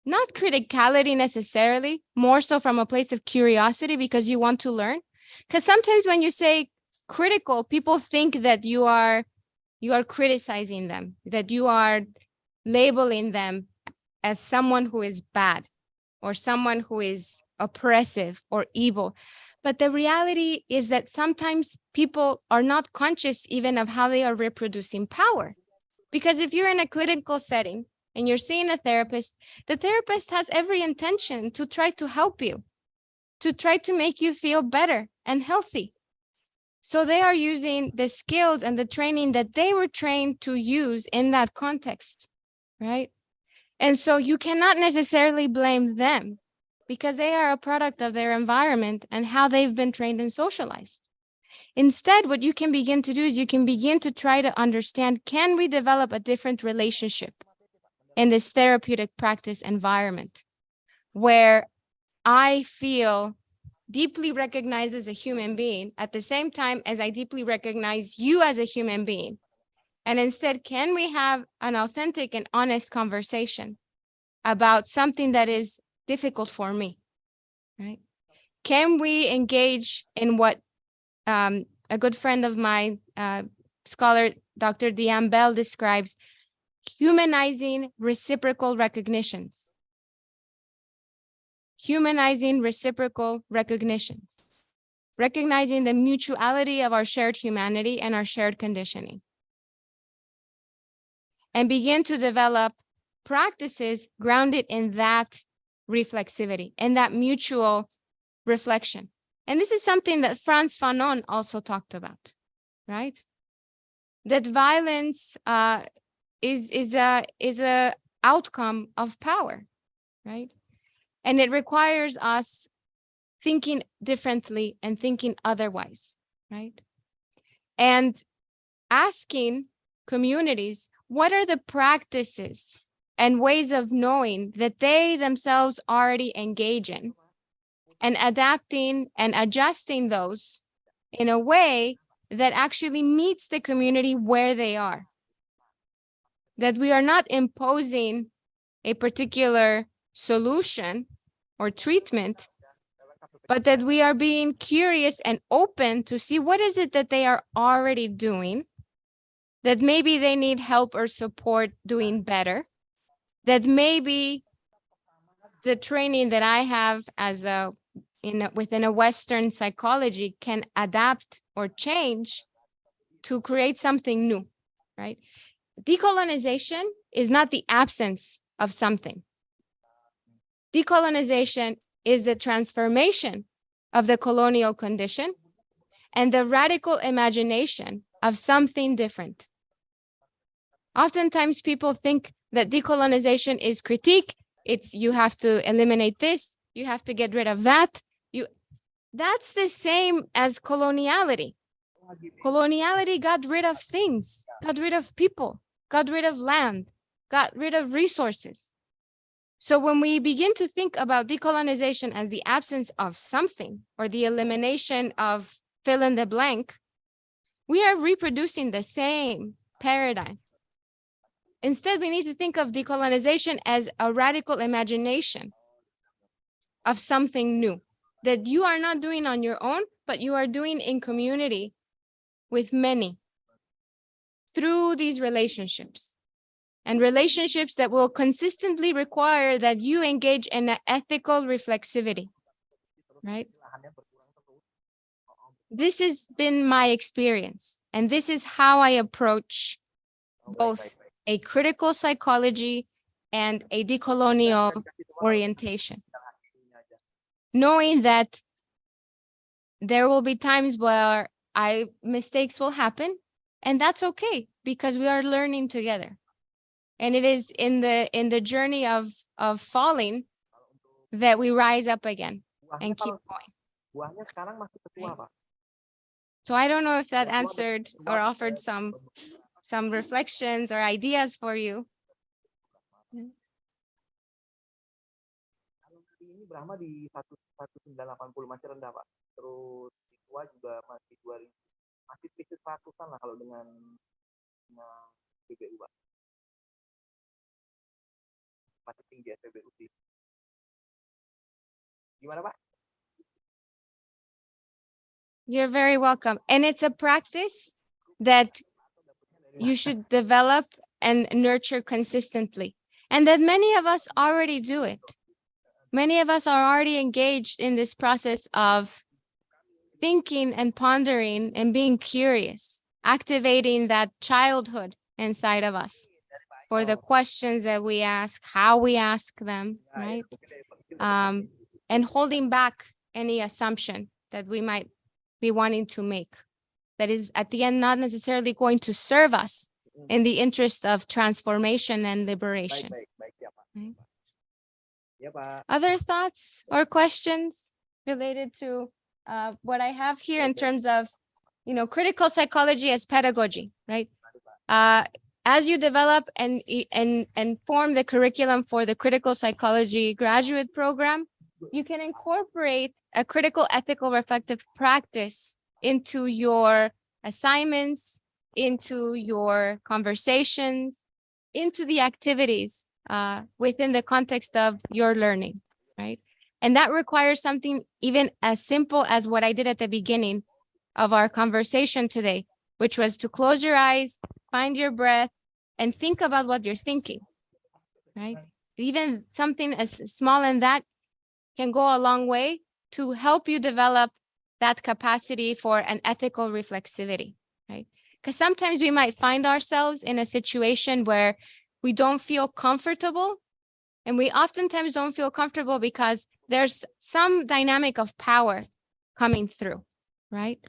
not criticality necessarily, more so from a place of curiosity because you want to learn. Because sometimes when you say critical, people think that you are criticizing them, that you are labeling them as someone who is bad or someone who is oppressive or evil. But the reality is that sometimes people are not conscious even of how they are reproducing power. Because if you're in a clinical setting and you're seeing a therapist, the therapist has every intention to try to help you, to try to make you feel better and healthy. So they are using the skills and the training that they were trained to use in that context, right? And so you cannot necessarily blame them because they are a product of their environment and how they've been trained and socialized. Instead, what you can begin to do is you can begin to try to understand, can we develop a different relationship in this therapeutic practice environment where I feel deeply recognized as a human being at the same time as I deeply recognize you as a human being? And instead, can we have an authentic and honest conversation about something that is difficult for me, right? Can we engage in what a good friend of mine, scholar Dr. Diane Bell, describes humanizing reciprocal recognitions. Humanizing reciprocal recognitions. Recognizing the mutuality of our shared humanity and our shared conditioning. And begin to develop practices grounded in that reflexivity and that mutual reflection. And this is something that Frantz Fanon also talked about, right? That violence is a outcome of power, right? And it requires us thinking differently and thinking otherwise, right? And asking communities, what are the practices and ways of knowing that they themselves already engage in, and adapting and adjusting those in a way that actually meets the community where they are. That we are not imposing a particular solution or treatment, but that we are being curious and open to see what is it that they are already doing, that maybe they need help or support doing better, that maybe the training that I have as within a Western psychology can adapt or change to create something new, right? Decolonization is not the absence of something. Decolonization is the transformation of the colonial condition and the radical imagination of something different. Oftentimes people think that decolonization is critique. It's you have to eliminate this, you have to get rid of that. That's the same as coloniality. Coloniality got rid of things, got rid of people, got rid of land, got rid of resources. So when we begin to think about decolonization as the absence of something or the elimination of fill in the blank, we are reproducing the same paradigm. Instead, we need to think of decolonization as a radical imagination of something new that you are not doing on your own, but you are doing in community with many through these relationships, and relationships that will consistently require that you engage in an ethical reflexivity, right? This has been my experience, and this is how I approach both a critical psychology and a decolonial orientation, knowing that there will be times where mistakes will happen, and that's okay because we are learning together. And it is in the journey of falling that we rise up again and keep going. Right? So I don't know if that answered or offered some reflections or ideas for you. Ini Brahma di 1980 masih rendah, Pak. Terus Siswa juga masih 2000, masih sekitar 100-an lah kalau dengan PBU, Pak. Masih tinggi SPBU sih. Gimana, Pak? You're very welcome. And it's a practice that you should develop and nurture consistently. And that many of us already do it. Many of us are already engaged in this process of thinking and pondering and being curious, activating that childhood inside of us for the questions that we ask, how we ask them, right? And holding back any assumption that we might be wanting to make that is at the end not necessarily going to serve us in the interest of transformation and liberation. Right? Other thoughts or questions related to what I have here in terms of, critical psychology as pedagogy, right? As you develop and form the curriculum for the critical psychology graduate program, you can incorporate a critical, ethical, reflective practice into your assignments, into your conversations, into the activities within the context of your learning, right? And that requires something even as simple as what I did at the beginning of our conversation today, which was to close your eyes, find your breath, and think about what you're thinking, right? Even something as small as that can go a long way to help you develop that capacity for an ethical reflexivity, right? Because sometimes we might find ourselves in a situation where we don't feel comfortable, and we oftentimes don't feel comfortable because there's some dynamic of power coming through, right?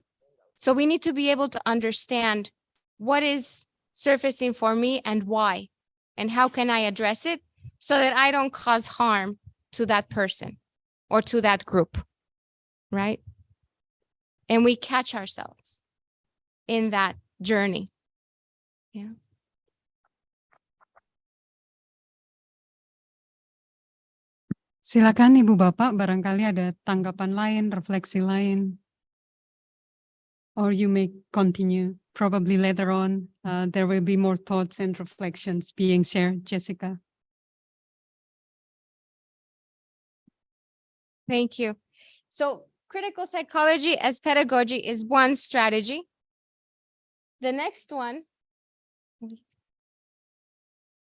So we need to be able to understand what is surfacing for me and why, and how can I address it so that I don't cause harm to that person or to that group, right? And we catch ourselves in that journey. Yeah. Silakan Ibu Bapak, barangkali ada tanggapan lain, refleksi lain. Or you may continue. Probably later on, there will be more thoughts and reflections being shared. Jessica. Thank you. So critical psychology as pedagogy is one strategy. The next one,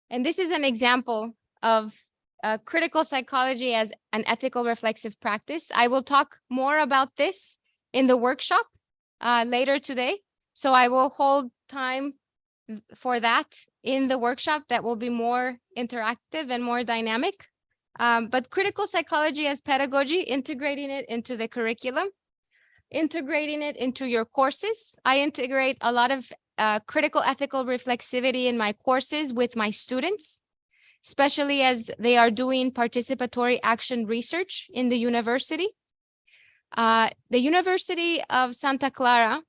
and this is an example of critical psychology as an ethical reflexive practice. I will talk more about this in the workshop later today. So I will hold time for that in the workshop that will be more interactive and more dynamic. But critical psychology as pedagogy, integrating it into the curriculum, integrating it into your courses. I integrate a lot of critical ethical reflexivity in my courses with my students, especially as they are doing participatory action research in the university. The University of Santa Clara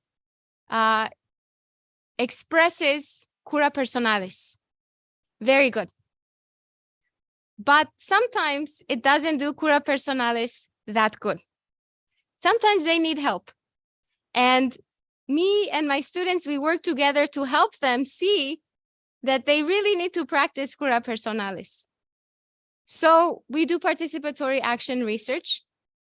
expresses cura personalis. Very good. But sometimes it doesn't do cura personalis that good. Sometimes they need help. And me and my students, we work together to help them see that they really need to practice cura personalis. So we do participatory action research,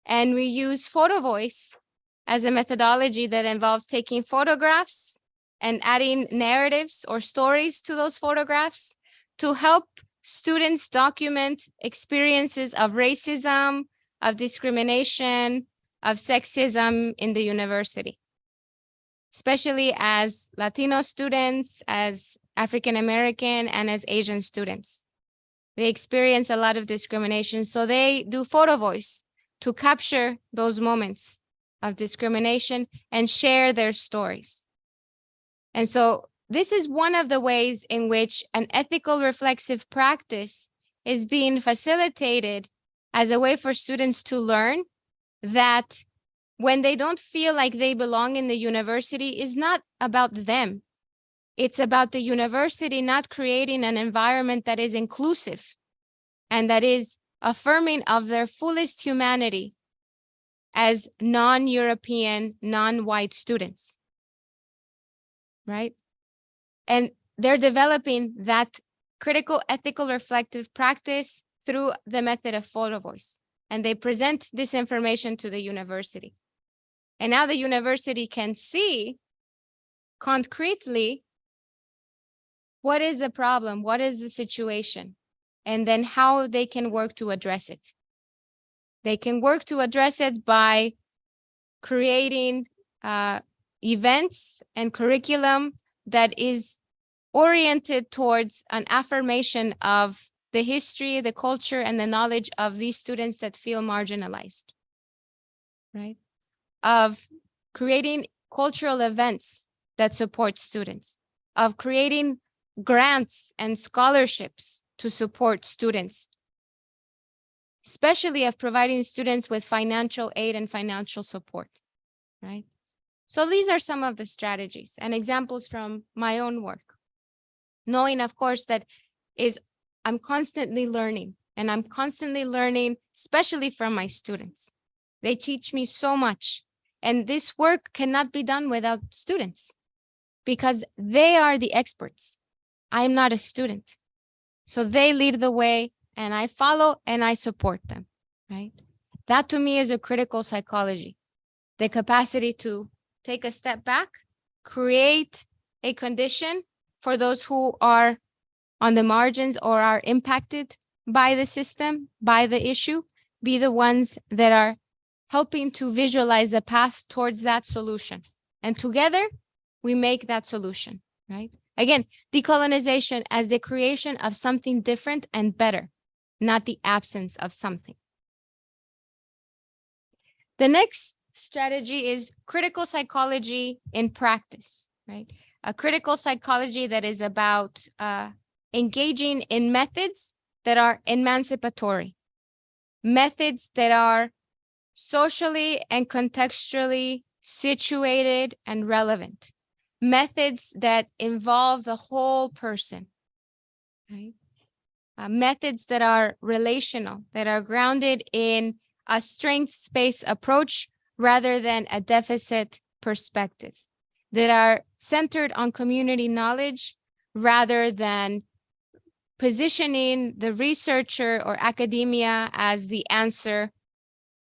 and we use photo voice as a methodology that involves taking photographs and adding narratives or stories to those photographs to help students document experiences of racism, of discrimination, of sexism in the university, especially as Latino students, as African American, and as Asian students. They experience a lot of discrimination, so they do photo voice to capture those moments of discrimination and share their stories. And so this is one of the ways in which an ethical reflexive practice is being facilitated as a way for students to learn that when they don't feel like they belong in the university, is not about them. It's about the university not creating an environment that is inclusive and that is affirming of their fullest humanity as non-European, non-white students, right? And they're developing that critical ethical reflective practice through the method of photo voice. And they present this information to the university. And now the university can see concretely what is the problem, what is the situation, and then how they can work to address it. They can work to address it by creating events and curriculum that is oriented towards an affirmation of the history, the culture, and the knowledge of these students that feel marginalized, right? Of creating cultural events that support students, of creating grants and scholarships to support students, especially of providing students with financial aid and financial support, right? So these are some of the strategies and examples from my own work. Knowing, of course, that I'm constantly learning, and I'm constantly learning, especially from my students. They teach me so much, and this work cannot be done without students because they are the experts. I'm not a student. So they lead the way, and I follow and I support them, right? That to me is a critical psychology, the capacity to take a step back, create a condition for those who are on the margins or are impacted by the system, by the issue, be the ones that are helping to visualize the path towards that solution. And together, we make that solution, right? Again, decolonization as the creation of something different and better, not the absence of something. The next strategy is critical psychology in practice, right? A critical psychology that is about engaging in methods that are emancipatory, methods that are socially and contextually situated and relevant. Methods that involve the whole person, right? Methods that are relational, that are grounded in a strengths-based approach rather than a deficit perspective, that are centered on community knowledge rather than positioning the researcher or academia as the answer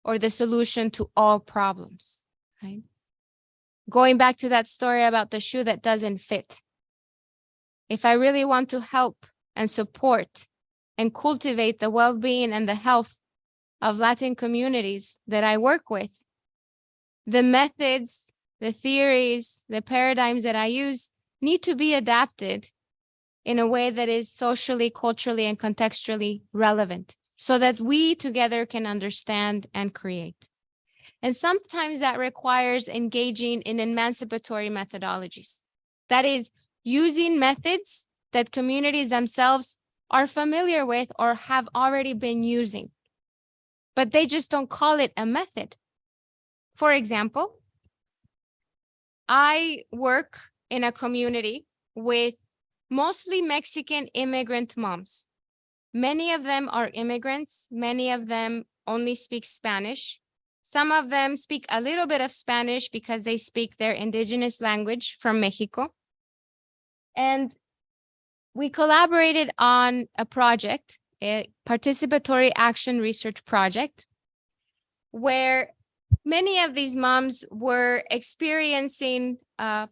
or the solution to all problems, right? Going back to that story about the shoe that doesn't fit. If I really want to help and support and cultivate the well-being and the health of Latin communities that I work with, the methods, the theories, the paradigms that I use need to be adapted in a way that is socially, culturally, and contextually relevant so that we together can understand and create. And sometimes that requires engaging in emancipatory methodologies. That is, using methods that communities themselves are familiar with or have already been using, but they just don't call it a method. For example, I work in a community with mostly Mexican immigrant moms. Many of them are immigrants. Many of them only speak Spanish. Some of them speak a little bit of Spanish because they speak their indigenous language from Mexico. And we collaborated on a project, a participatory action research project, where many of these moms were experiencing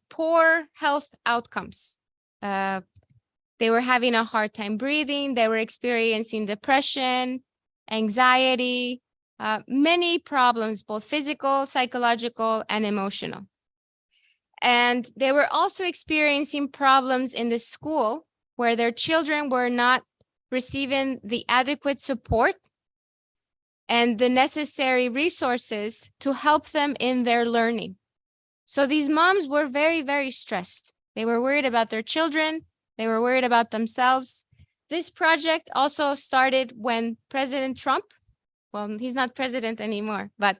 poor health outcomes. They were having a hard time breathing. They were experiencing depression, anxiety, many problems, both physical, psychological, and emotional. And they were also experiencing problems in the school where their children were not receiving the adequate support and the necessary resources to help them in their learning. So these moms were very, very stressed. They were worried about their children. They were worried about themselves. This project also started when President Trump, well, he's not president anymore, but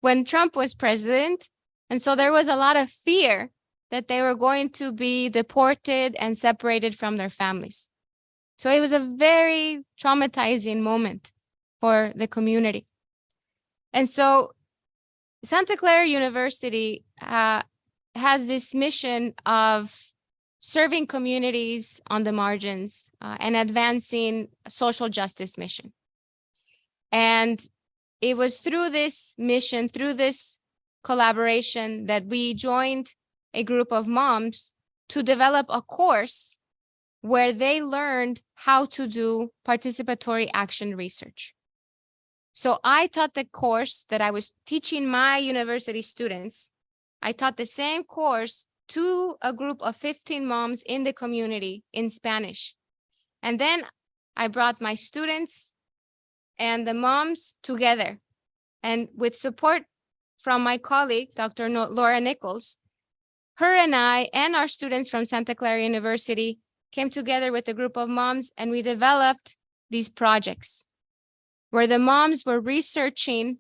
when Trump was president. And so there was a lot of fear that they were going to be deported and separated from their families. So it was a very traumatizing moment for the community. And so Santa Clara University has this mission of serving communities on the margins and advancing a social justice mission. And it was through this mission, through this collaboration, that we joined a group of moms to develop a course where they learned how to do participatory action research. So I taught the course that I was teaching my university students. I taught the same course to a group of 15 moms in the community in Spanish. And then I brought my students and the moms together. And with support from my colleague, Dr. Laura Nichols, her and I and our students from Santa Clara University came together with a group of moms, and we developed these projects where the moms were researching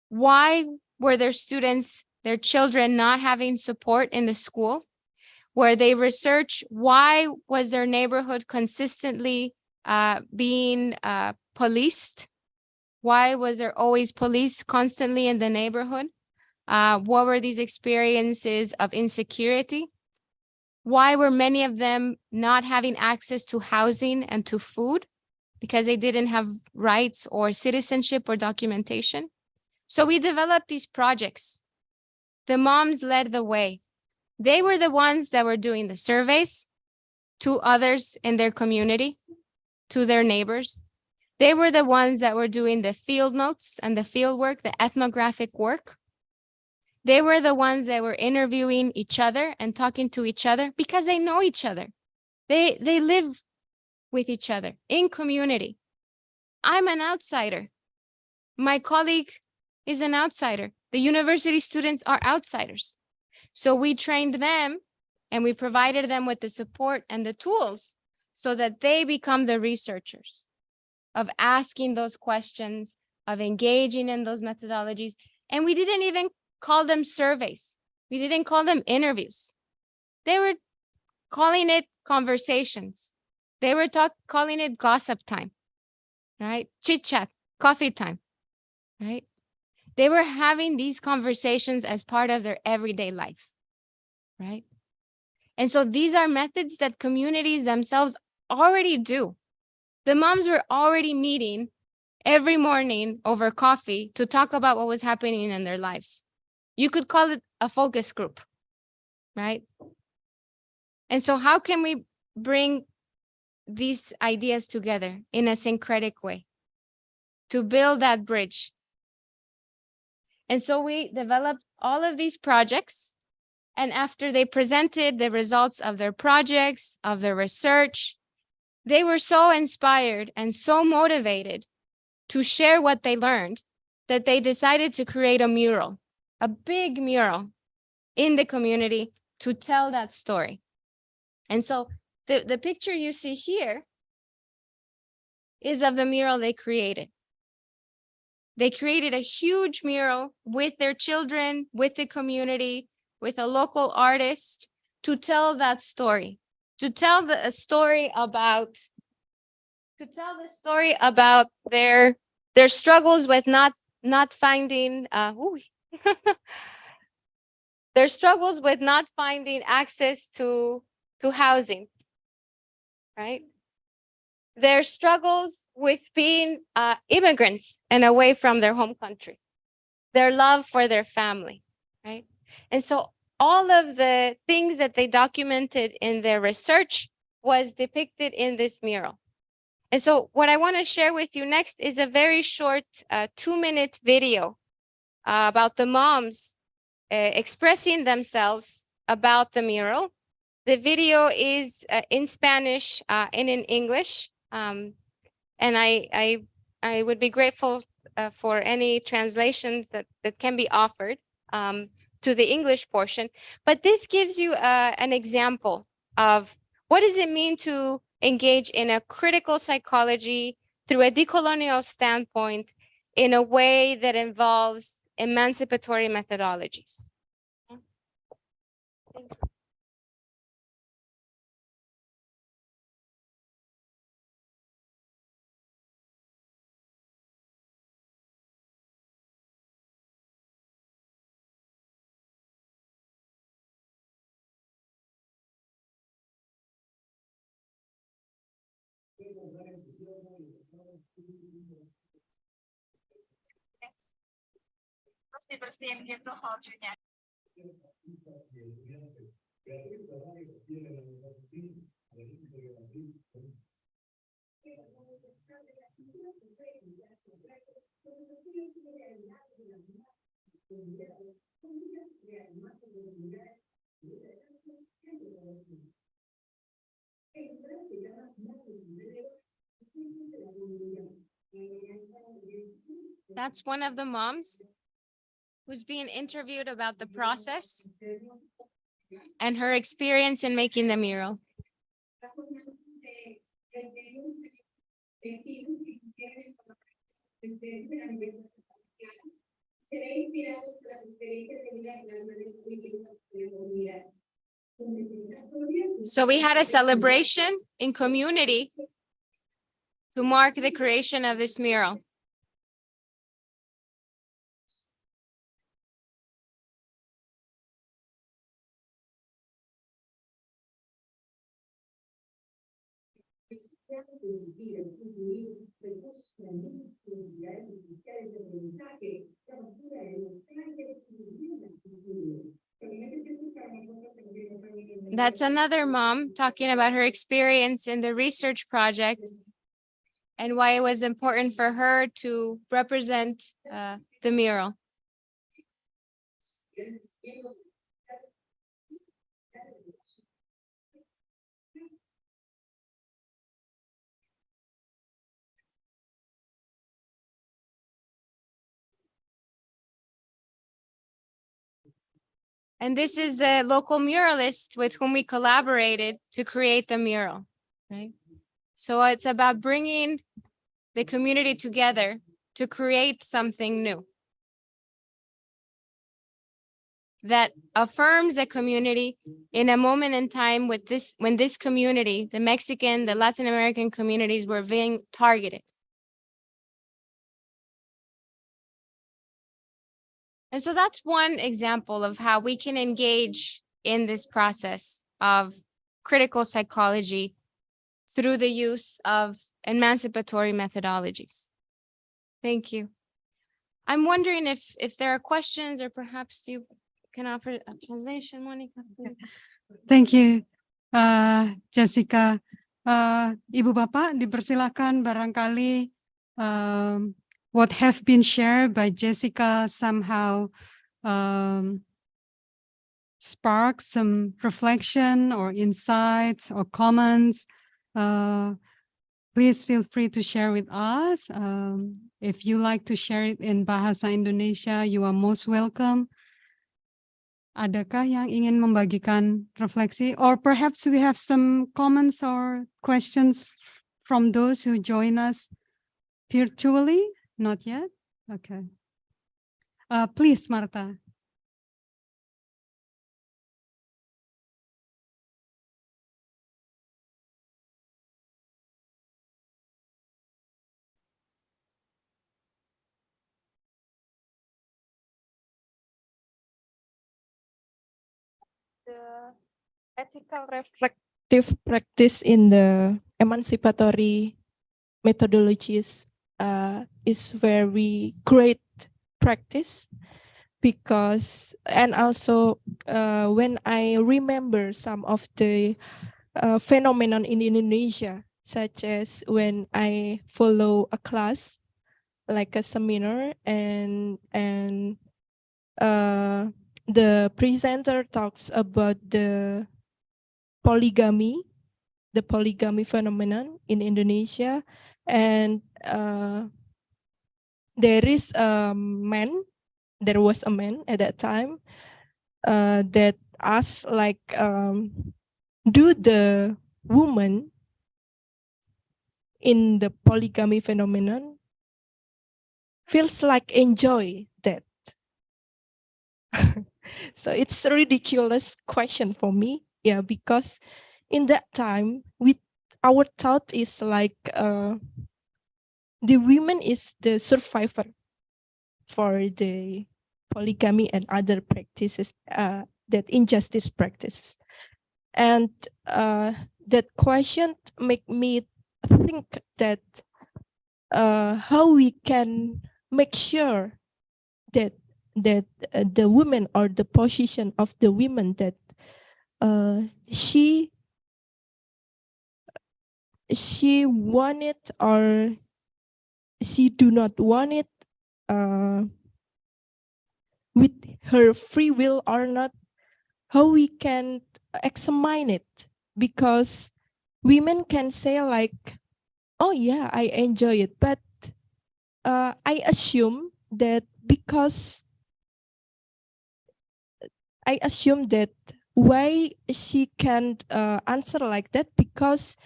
why were their students, their children, not having support in the school, where they research why was their neighborhood consistently being policed. Why was there always police constantly in the neighborhood? What were these experiences of insecurity? Why were many of them not having access to housing and to food? Because they didn't have rights or citizenship or documentation. So we developed these projects. The moms led the way. They were the ones that were doing the surveys to others in their community, to their neighbors. They were the ones that were doing the field notes and the field work, the ethnographic work. They were the ones that were interviewing each other and talking to each other because they know each other. They live with each other in community. I'm an outsider. My colleague is an outsider. The university students are outsiders. So we trained them and we provided them with the support and the tools so that they become the researchers of asking those questions, of engaging in those methodologies. And we didn't even call them surveys. We didn't call them interviews. They were calling it conversations. They were calling it gossip time, right? Chit chat, coffee time, right? They were having these conversations as part of their everyday life, right? And so these are methods that communities themselves already do. The moms were already meeting every morning over coffee to talk about what was happening in their lives. You could call it a focus group, right? And so how can we bring these ideas together in a syncretic way to build that bridge? And so we developed all of these projects. And after they presented the results of their projects, of their research, they were so inspired and so motivated to share what they learned that they decided to create a mural, a big mural in the community to tell that story. And so the picture you see here is of the mural they created. They created a huge mural with their children, with the community, with a local artist to tell that story, to tell the story about their struggles with not finding their struggles with not finding access to housing, right? Their struggles with being immigrants and away from their home country, their love for their family, right? And so all of the things that they documented in their research was depicted in this mural. And so what I want to share with you next is a very short 2-minute video about the moms expressing themselves about the mural. The video is in Spanish and in English. And I would be grateful for any translations that can be offered to the English portion. But this gives you an example of what does it mean to engage in a critical psychology through a decolonial standpoint in a way that involves emancipatory methodologies. That's one of the moms who's being interviewed about the process and her experience in making the mural. So we had a celebration in community to mark the creation of this mural. That's another mom talking about her experience in the research project and why it was important for her to represent the mural. And this is the local muralist with whom we collaborated to create the mural, right? So it's about bringing the community together to create something new that affirms a community in a moment in time when this community, the Mexican, the Latin American communities were being targeted. And so that's one example of how we can engage in this process of critical psychology through the use of emancipatory methodologies. Thank you. I'm wondering if there are questions, or perhaps you can offer a translation, Monica, please. Thank you, Jessica. Ibu Bapak, dipersilakan barangkali what have been shared by Jessica somehow spark some reflection or insights or comments. Please feel free to share with us. If you like to share it in Bahasa Indonesia, you are most welcome. Adakah yang ingin membagikan refleksi? Or perhaps we have some comments or questions from those who join us virtually? Not yet? Okay. Please, Martha. The ethical reflective practice in the emancipatory methodologies is very great practice, because, and also when I remember some of the phenomenon in Indonesia, such as when I follow a class like a seminar, and the presenter talks about the polygamy phenomenon in Indonesia, and there was a man at that time that asked, like, do the woman in the polygamy phenomenon feels like enjoy that? So it's a ridiculous question for me, yeah, because in that time, our thought is like the women is the survivor for the polygamy and other practices, that injustice practices. And that question make me think that how we can make sure that the woman, or the position of the women, that she want it or she do not want it, with her free will or not, how we can examine it. Because women can say like, oh yeah, I enjoy it, but I assume that why she can't answer like that, because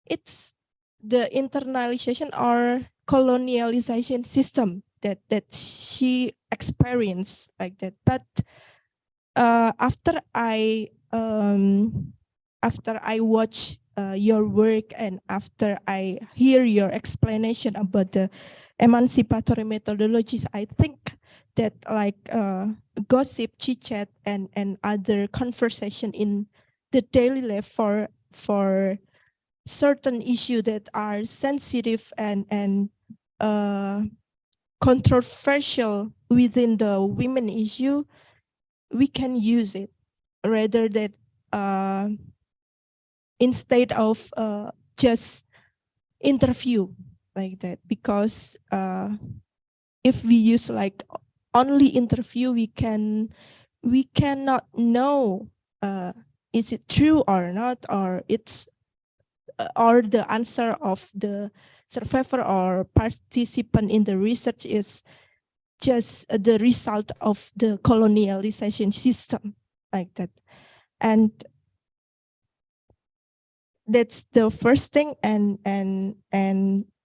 it's the internalization or colonialization system that she experienced like that. But after I watch your work, and after I hear your explanation about the emancipatory methodologies, I think that like gossip, chit chat, and other conversation in the daily life for certain issues that are sensitive and controversial within the women issue, we can use it rather than instead of just interview like that. Because if we use like only interview, we cannot know is it true or not, or it's or the answer of the survivor or participant in the research is just the result of the colonialization system like that. And that's the first thing. And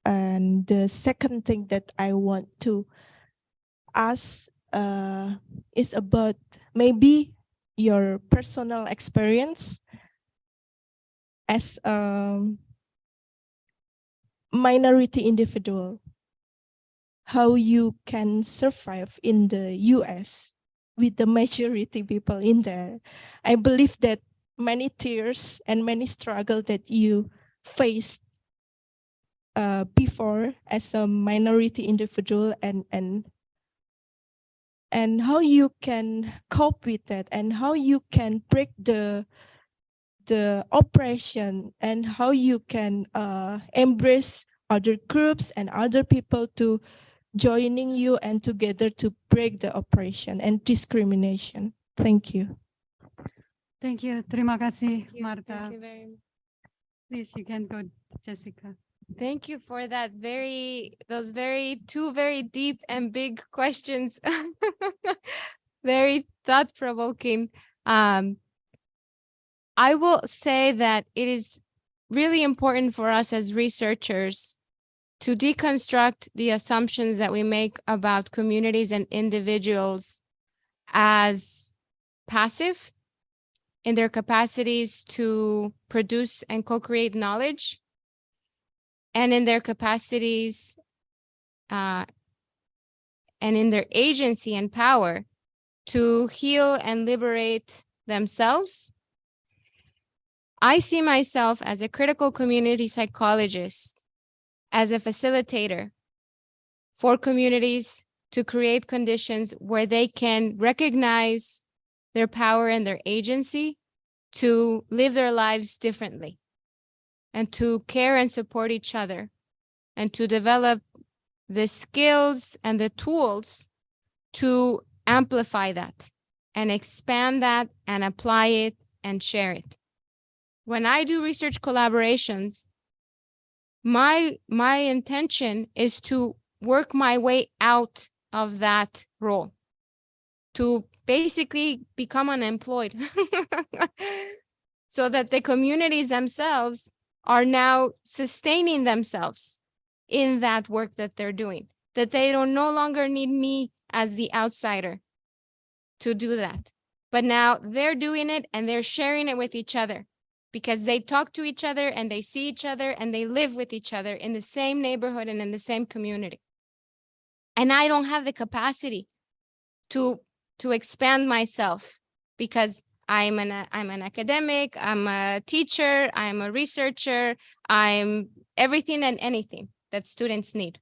And the second thing that I want to ask is about maybe your personal experience as a minority individual, how you can survive in the US with the majority people in there. I believe that many tears and many struggle that you faced before as a minority individual, and how you can cope with that, and how you can break the oppression, and how you can embrace other groups and other people to joining you and together to break the oppression and discrimination. Thank you. Thank you. Terima kasih, Thank you. Martha. Thank you very much. Please, you can go, Jessica. Thank you for that two very deep and big questions. Very thought-provoking. I will say that it is really important for us as researchers to deconstruct the assumptions that we make about communities and individuals as passive in their capacities to produce and co-create knowledge, and in their capacities and in their agency and power to heal and liberate themselves. I see myself as a critical community psychologist, as a facilitator for communities to create conditions where they can recognize their power and their agency to live their lives differently, and to care and support each other, and to develop the skills and the tools to amplify that and expand that and apply it and share it. When I do research collaborations, my intention is to work my way out of that role, to basically become unemployed so that the communities themselves are now sustaining themselves in that work that they're doing, that they don't no longer need me as the outsider to do that. But now they're doing it and they're sharing it with each other because they talk to each other and they see each other and they live with each other in the same neighborhood and in the same community. And I don't have the capacity to expand myself because I'm an academic, I'm a teacher, I'm a researcher, I'm everything and anything that students need,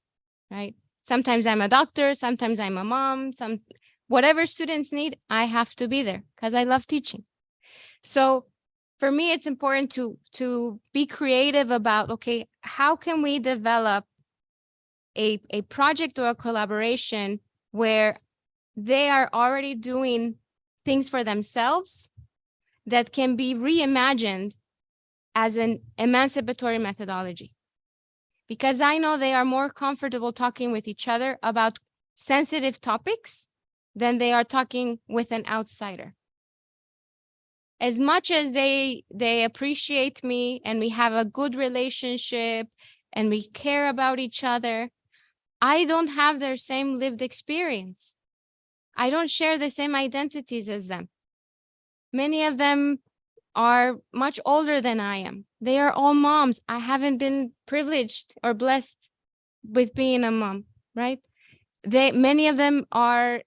right? Sometimes I'm a doctor, sometimes I'm a mom, whatever students need, I have to be there because I love teaching. So for me, it's important to be creative about, okay, how can we develop a project or a collaboration where they are already doing things for themselves that can be reimagined as an emancipatory methodology. Because I know they are more comfortable talking with each other about sensitive topics than they are talking with an outsider. As much as they appreciate me and we have a good relationship and we care about each other, I don't have their same lived experience. I don't share the same identities as them. Many of them are much older than I am. They are all moms. I haven't been privileged or blessed with being a mom, right? Many of them are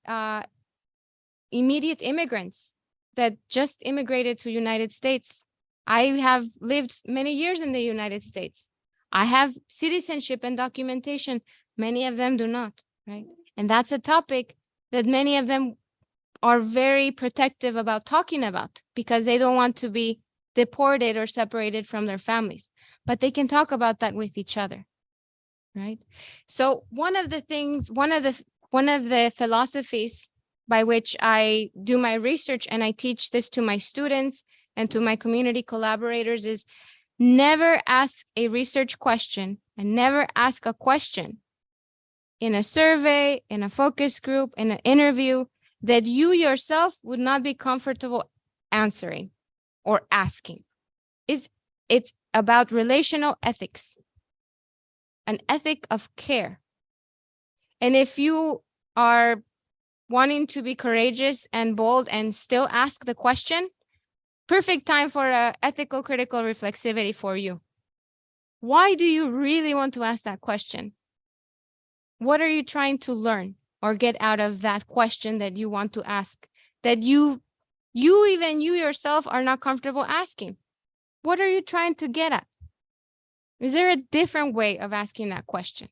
immediate immigrants that just immigrated to United States. I have lived many years in the United States. I have citizenship and documentation. Many of them do not, right? And that's a topic that many of them are very protective about talking about because they don't want to be deported or separated from their families, but they can talk about that with each other, right? So one of the philosophies by which I do my research, and I teach this to my students and to my community collaborators, is never ask a research question and never ask a question in a survey, in a focus group, in an interview that you yourself would not be comfortable answering or asking. It's about relational ethics. an ethic of care. And if you are wanting to be courageous and bold and still ask the question, perfect time for a ethical critical reflexivity for you. Why do you really want to ask that question? What are you trying to learn or get out of that question that you want to ask, that you yourself are not comfortable asking? What are you trying to get at? Is there a different way of asking that question?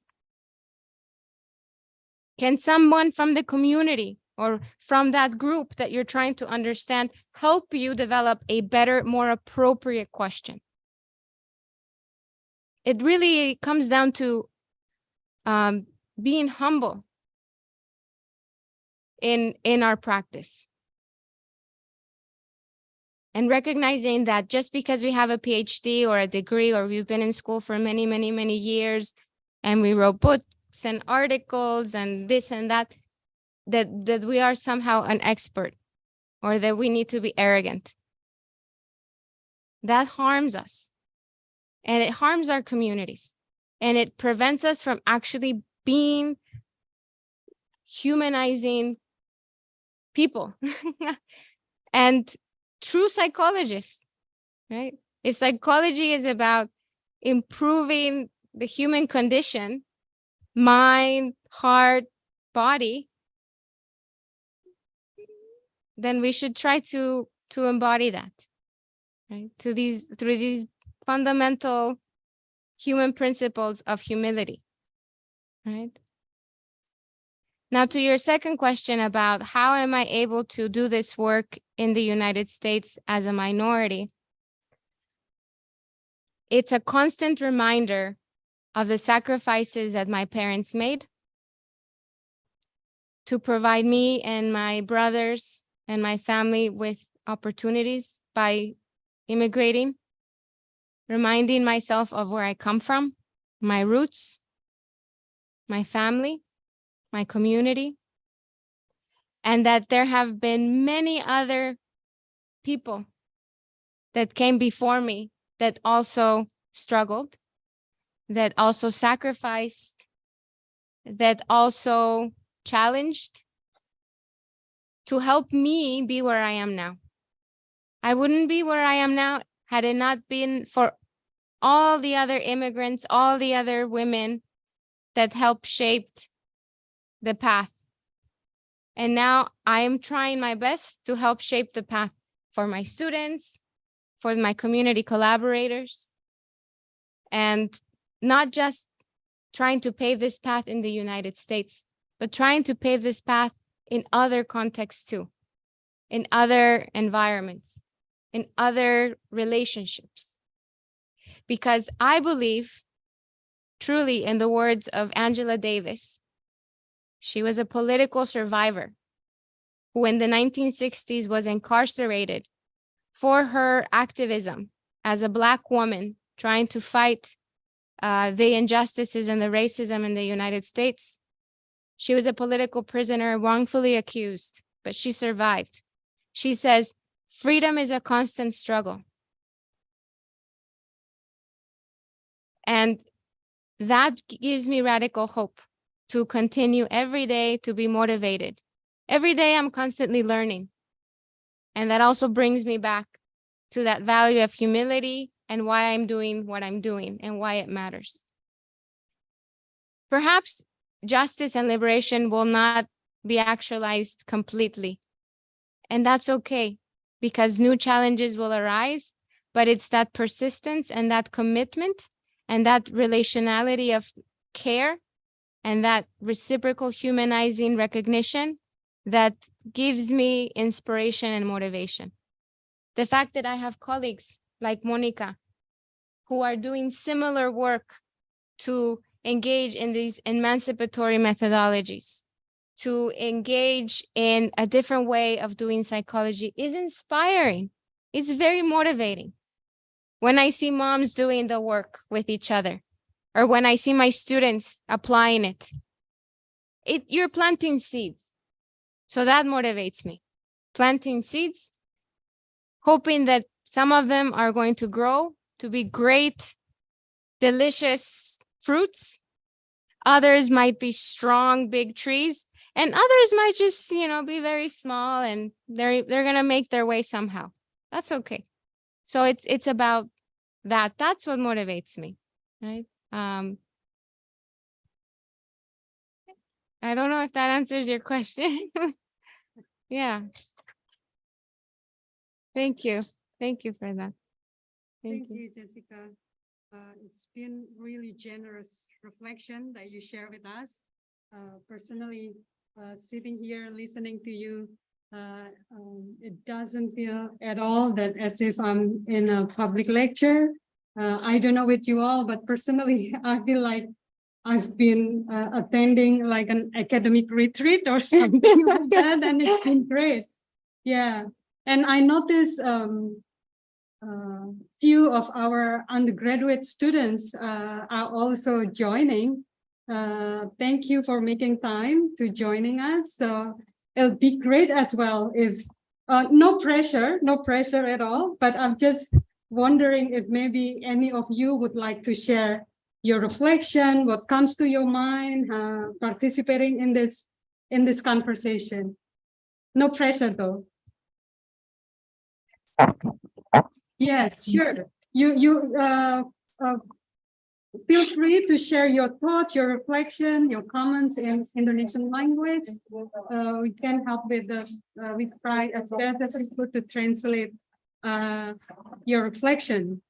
Can someone from the community or from that group that you're trying to understand help you develop a better, more appropriate question? It really comes down to being humble in our practice. And recognizing that just because we have a PhD or a degree, or we've been in school for many, many, many years, and we wrote books and articles and this and that, that we are somehow an expert, or that we need to be arrogant. That harms us. And it harms our communities. And it prevents us from actually being humanizing people. And true psychologists, right? If psychology is about improving the human condition, mind, heart, body, then we should try to embody that, right? Through these fundamental human principles of humility, right? Now, to your second question about how am I able to do this work in the United States as a minority, it's a constant reminder of the sacrifices that my parents made to provide me and my brothers and my family with opportunities by immigrating, reminding myself of where I come from, my roots, my family, my community, and that there have been many other people that came before me that also struggled, that also sacrificed, that also challenged to help me be where I am now. I wouldn't be where I am now had it not been for all the other immigrants, all the other women that helped shape the path. And now I am trying my best to help shape the path for my students, for my community collaborators, and not just trying to pave this path in the United States, but trying to pave this path in other contexts too, in other environments, in other relationships. Because I believe truly in the words of Angela Davis. She was a political survivor who in the 1960s was incarcerated for her activism as a Black woman trying to fight the injustices and the racism in the United States. She was a political prisoner, wrongfully accused, but she survived. She says, freedom is a constant struggle. And that gives me radical hope to continue every day to be motivated. Every day I'm constantly learning. And that also brings me back to that value of humility and why I'm doing what I'm doing and why it matters. Perhaps justice and liberation will not be actualized completely. And that's okay, because new challenges will arise, but it's that persistence and that commitment and that relationality of care and that reciprocal humanizing recognition that gives me inspiration and motivation. The fact that I have colleagues like Monica who are doing similar work to engage in these emancipatory methodologies, to engage in a different way of doing psychology is inspiring. It's very motivating. When I see moms doing the work with each other, or when I see my students applying it, you're planting seeds. So that motivates me. Planting seeds, hoping that some of them are going to grow to be great, delicious fruits. Others might be strong, big trees, and others might just, be very small, and they're gonna make their way somehow. That's okay. So it's about that. That's what motivates me, right? I don't know if that answers your question. Yeah. Thank you. Thank you for that. Thank you, Jessica. It's been really generous reflection that you share with us. Personally, sitting here listening to you, it doesn't feel at all that as if I'm in a public lecture. I don't know with you all, but personally, I feel like I've been attending like an academic retreat or something like that, and it's been great. Yeah, and I noticed few of our undergraduate students are also joining. Thank you for making time to joining us. So it'll be great as well if no pressure at all, but I'm just wondering if maybe any of you would like to share your reflection, what comes to your mind, participating in this conversation. No pressure though. Yes, sure. You feel free to share your thoughts, your reflection, your comments in Indonesian language. We can help with we try as best as we could to translate your reflection.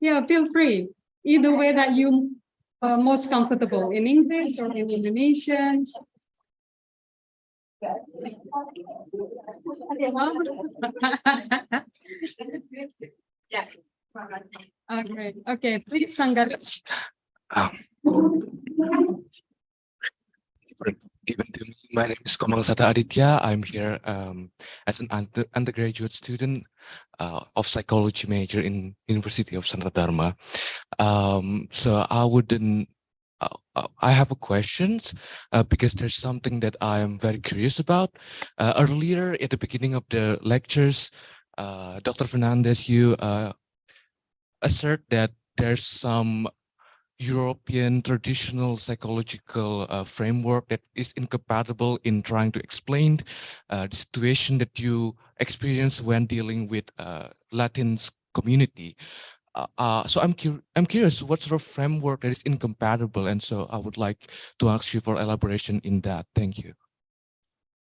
Yeah, feel free. Either way that you most comfortable, in English or in Indonesian. Okay, please, Sanggar. Given to me, my name is Komang Sata Aditya. I'm here as an undergraduate student of psychology major in University of Sanata Dharma. So I have a questions because there's something that I am very curious about. Earlier at the beginning of the lectures, Dr. Fernandez, you assert that there's some European traditional psychological framework that is incompatible in trying to explain the situation that you experience when dealing with Latin community. So I'm curious what sort of framework that is incompatible, and so I would like to ask you for elaboration in that. Thank you.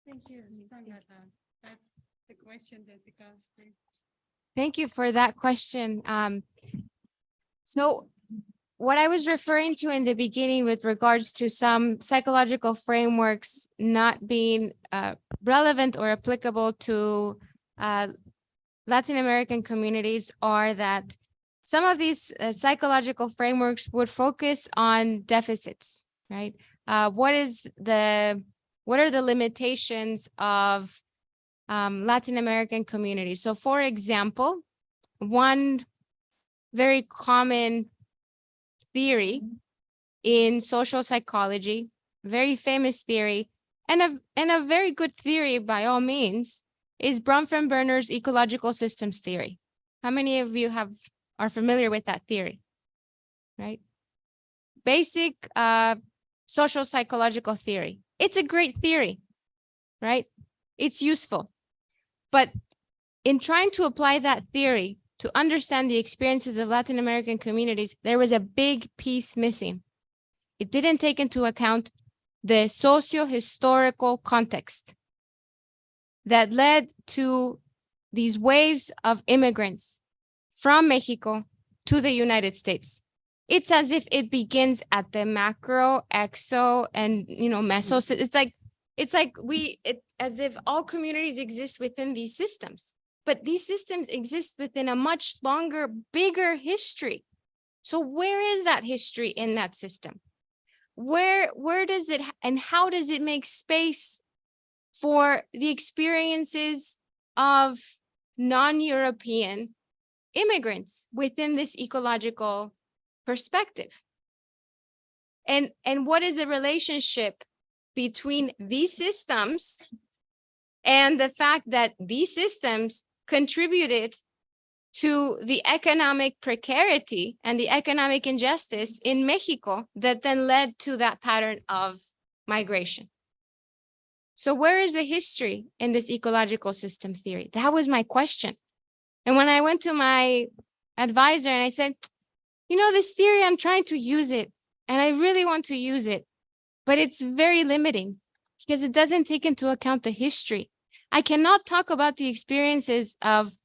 Thank you, Sanggata. That's the question, Jessica. Thank you for that question. So what I was referring to in the beginning with regards to some psychological frameworks not being relevant or applicable to Latin American communities are that some of these psychological frameworks would focus on deficits, right? What are the limitations of Latin American communities? So for example, one very common theory in social psychology, very famous theory, and a very good theory by all means, is Bronfenbrenner's ecological systems theory. How many of you are familiar with that theory? Right? Basic social psychological theory. It's a great theory, right? It's useful. But in trying to apply that theory to understand the experiences of Latin American communities, there was a big piece missing. It didn't take into account the socio-historical context that led to these waves of immigrants from Mexico to the United States. It's as if it begins at the macro, exo, and meso. It's as if all communities exist within these systems. But these systems exist within a much longer, bigger history. So where is that history in that system? Where does it, and how does it make space for the experiences of non-European immigrants within this ecological perspective? And what is the relationship between these systems and the fact that these systems contributed to the economic precarity and the economic injustice in Mexico that then led to that pattern of migration. So where is the history in this ecological system theory? That was my question. And when I went to my advisor and I said, you know, this theory, I'm trying to use it and I really want to use it, but it's very limiting because it doesn't take into account the history. I cannot talk about the experiences of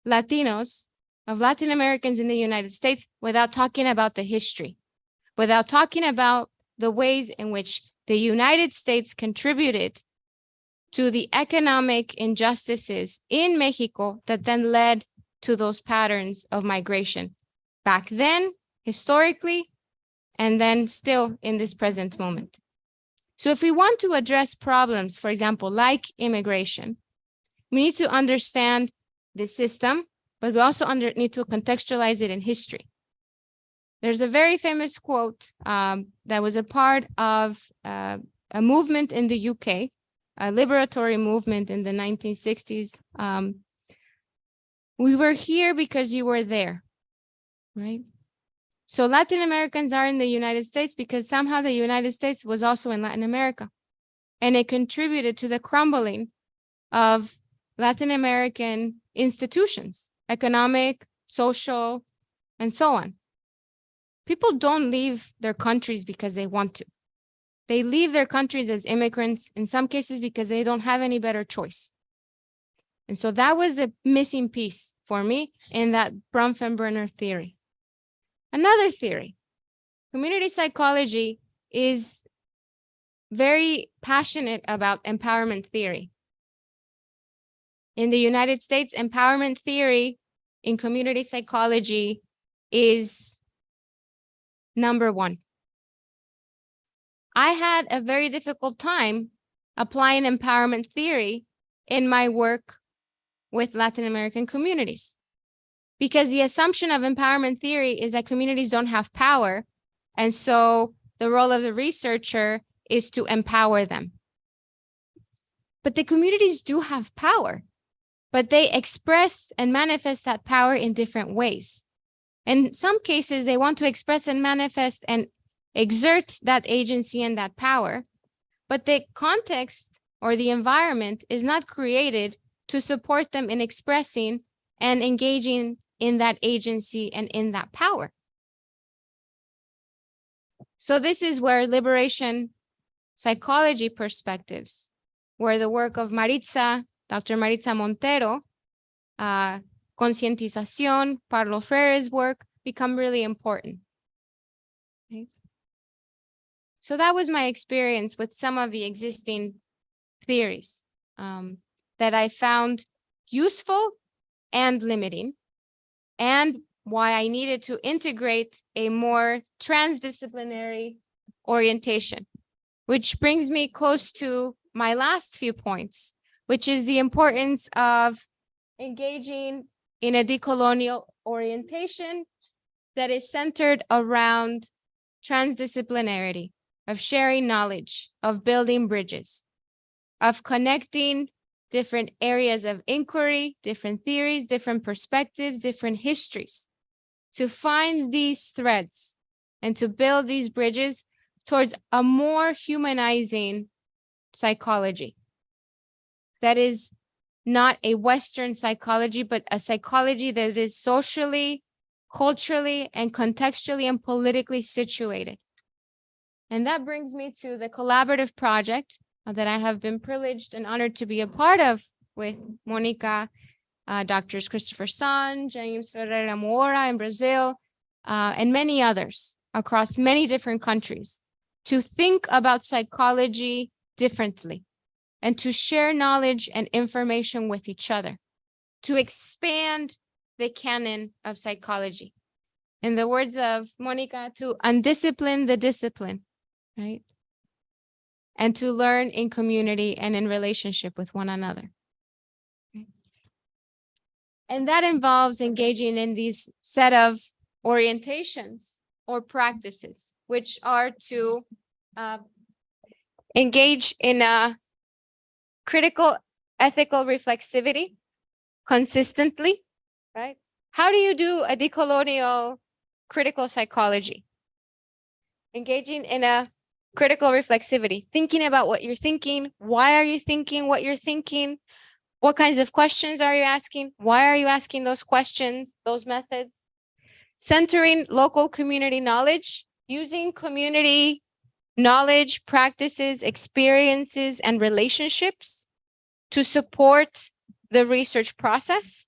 Latinos, of Latin Americans in the United States without talking about the history, without talking about the ways in which the United States contributed to the economic injustices in Mexico that then led to those patterns of migration back then, historically, and then still in this present moment. So if we want to address problems, for example, like immigration, we need to understand the system, but we also need to contextualize it in history. There's a very famous quote that was a part of a movement in the UK, a liberatory movement in the 1960s. We were here because you were there, right? So Latin Americans are in the United States because somehow the United States was also in Latin America, and it contributed to the crumbling of Latin American institutions, economic, social, and so on. People don't leave their countries because they want to. They leave their countries as immigrants, in some cases because they don't have any better choice. And so that was a missing piece for me in that Bronfenbrenner theory. Another theory, community psychology is very passionate about empowerment theory. In the United States, empowerment theory in community psychology is number one. I had a very difficult time applying empowerment theory in my work with Latin American communities, because the assumption of empowerment theory is that communities don't have power, and so the role of the researcher is to empower them. But the communities do have power, but they express and manifest that power in different ways. In some cases, they want to express and manifest and exert that agency and that power, but the context or the environment is not created to support them in expressing and engaging in that agency and in that power. So this is where liberation psychology perspectives, where the work of Maritza, Dr. Maritza Montero, Concientización, Paulo Freire's work become really important. Okay. So that was my experience with some of the existing theories that I found useful and limiting, and why I needed to integrate a more transdisciplinary orientation, which brings me close to my last few points, which is the importance of engaging in a decolonial orientation that is centered around transdisciplinarity, of sharing knowledge, of building bridges, of connecting different areas of inquiry, different theories, different perspectives, different histories, to find these threads and to build these bridges towards a more humanizing psychology that is not a Western psychology, but a psychology that is socially, culturally, and contextually and politically situated. And that brings me to the collaborative project that I have been privileged and honored to be a part of with Monica, Drs. Christopher San, James Ferreira Moura in Brazil, and many others across many different countries, to think about psychology differently and to share knowledge and information with each other, to expand the canon of psychology. In the words of Monica, to undiscipline the discipline, right? And to learn in community and in relationship with one another. And that involves engaging in these set of orientations or practices, which are to engage in a critical ethical reflexivity consistently, right? How do you do a decolonial critical psychology? Engaging in a critical reflexivity, thinking about what you're thinking. Why are you thinking what you're thinking? What kinds of questions are you asking? Why are you asking those questions, those methods? Centering local community knowledge, using community knowledge, practices, experiences, and relationships to support the research process.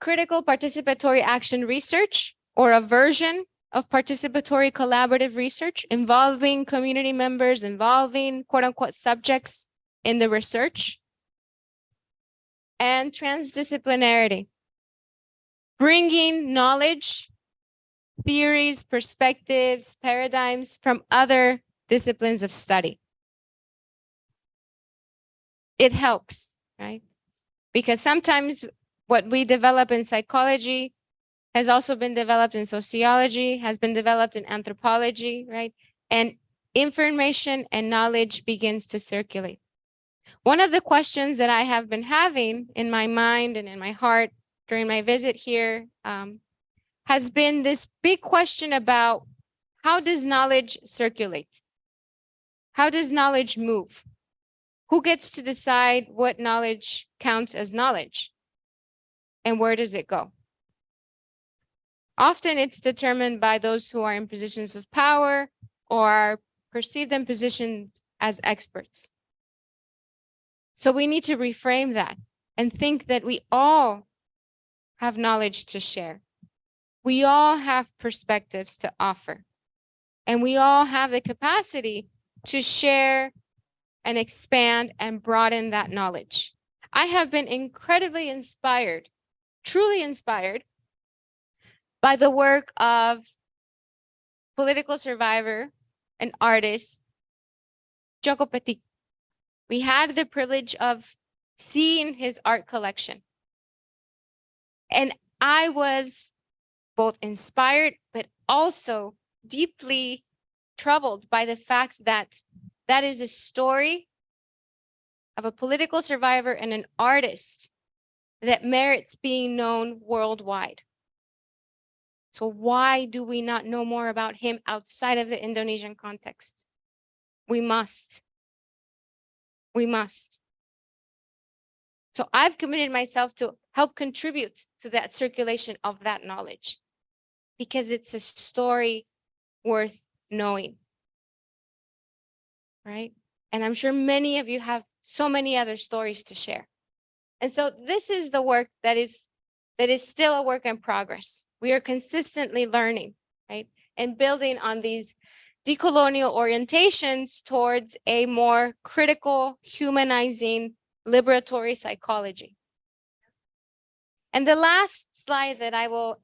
Critical participatory action research, or a version of participatory collaborative research involving community members, involving quote unquote subjects in the research. And transdisciplinarity, bringing knowledge, theories, perspectives, paradigms from other disciplines of study. It helps, right? Because sometimes what we develop in psychology has also been developed in sociology, has been developed in anthropology, right? And information and knowledge begins to circulate. One of the questions that I have been having in my mind and in my heart during my visit here has been this big question about how does knowledge circulate? How does knowledge move? Who gets to decide what knowledge counts as knowledge? And where does it go? Often it's determined by those who are in positions of power or are perceived and positioned as experts. So we need to reframe that and think that we all have knowledge to share. We all have perspectives to offer. And we all have the capacity to share and expand and broaden that knowledge. I have been incredibly inspired, truly inspired, by the work of political survivor and artist Joko Petit. We had the privilege of seeing his art collection. And I was both inspired, but also deeply troubled by the fact that that is a story of a political survivor and an artist that merits being known worldwide. So why do we not know more about him outside of the Indonesian context? We must. We must. So I've committed myself to help contribute to that circulation of that knowledge because it's a story worth knowing, right? And I'm sure many of you have so many other stories to share. And so this is the work that is still a work in progress. We are consistently learning, right? And building on these decolonial orientations towards a more critical, humanizing, liberatory psychology. And the last slide that I will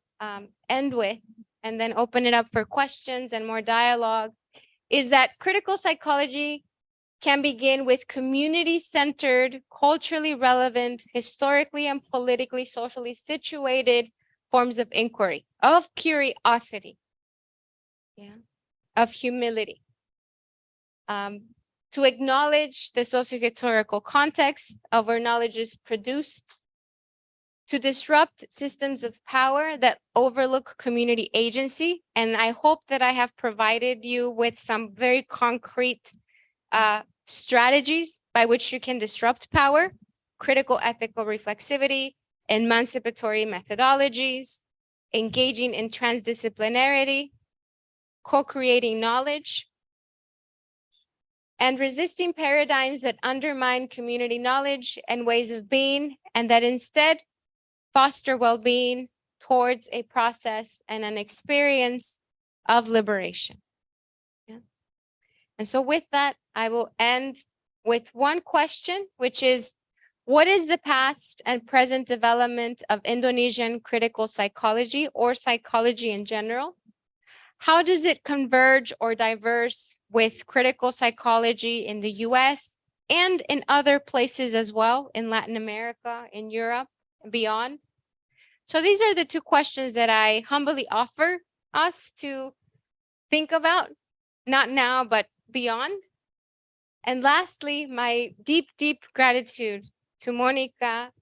end with, and then open it up for questions and more dialogue, is that critical psychology can begin with community-centered, culturally relevant, historically and politically, socially situated forms of inquiry, of curiosity, of humility, to acknowledge the socio-historical context of where knowledge is produced, to disrupt systems of power that overlook community agency. And I hope that I have provided you with some very concrete strategies by which you can disrupt power, critical ethical reflexivity, emancipatory methodologies, engaging in transdisciplinarity, co-creating knowledge, and resisting paradigms that undermine community knowledge and ways of being, and that instead foster well-being towards a process and an experience of liberation. And so with that, I will end with one question, which is, what is the past and present development of Indonesian critical psychology or psychology in general? How does it converge or diverse with critical psychology in the US and in other places as well, in Latin America, in Europe, and beyond? So these are the two questions that I humbly offer us to think about, not now, but beyond. And lastly, my deep, deep gratitude to Monica,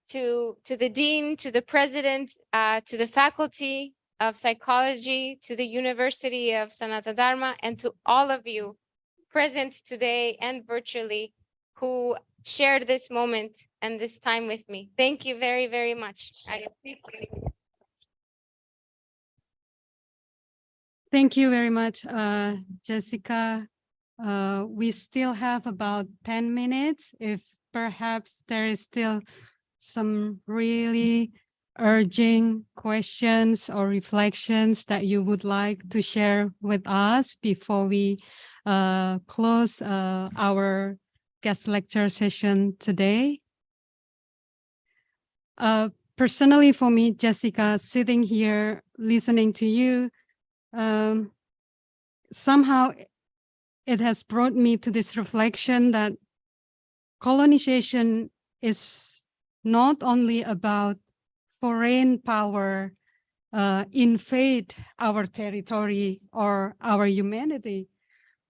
to the dean, to the president, to the faculty of psychology, to the University of Sanata Dharma, and to all of you present today and virtually who shared this moment and this time with me. Thank you very, very much. I appreciate it. Thank you very much, Jessica. We still have about 10 minutes. If perhaps there is still some really urging questions or reflections that you would like to share with us before we close our guest lecture session today. Personally, for me, Jessica, sitting here listening to you, somehow it has brought me to this reflection that colonization is not only about foreign power invade our territory or our humanity,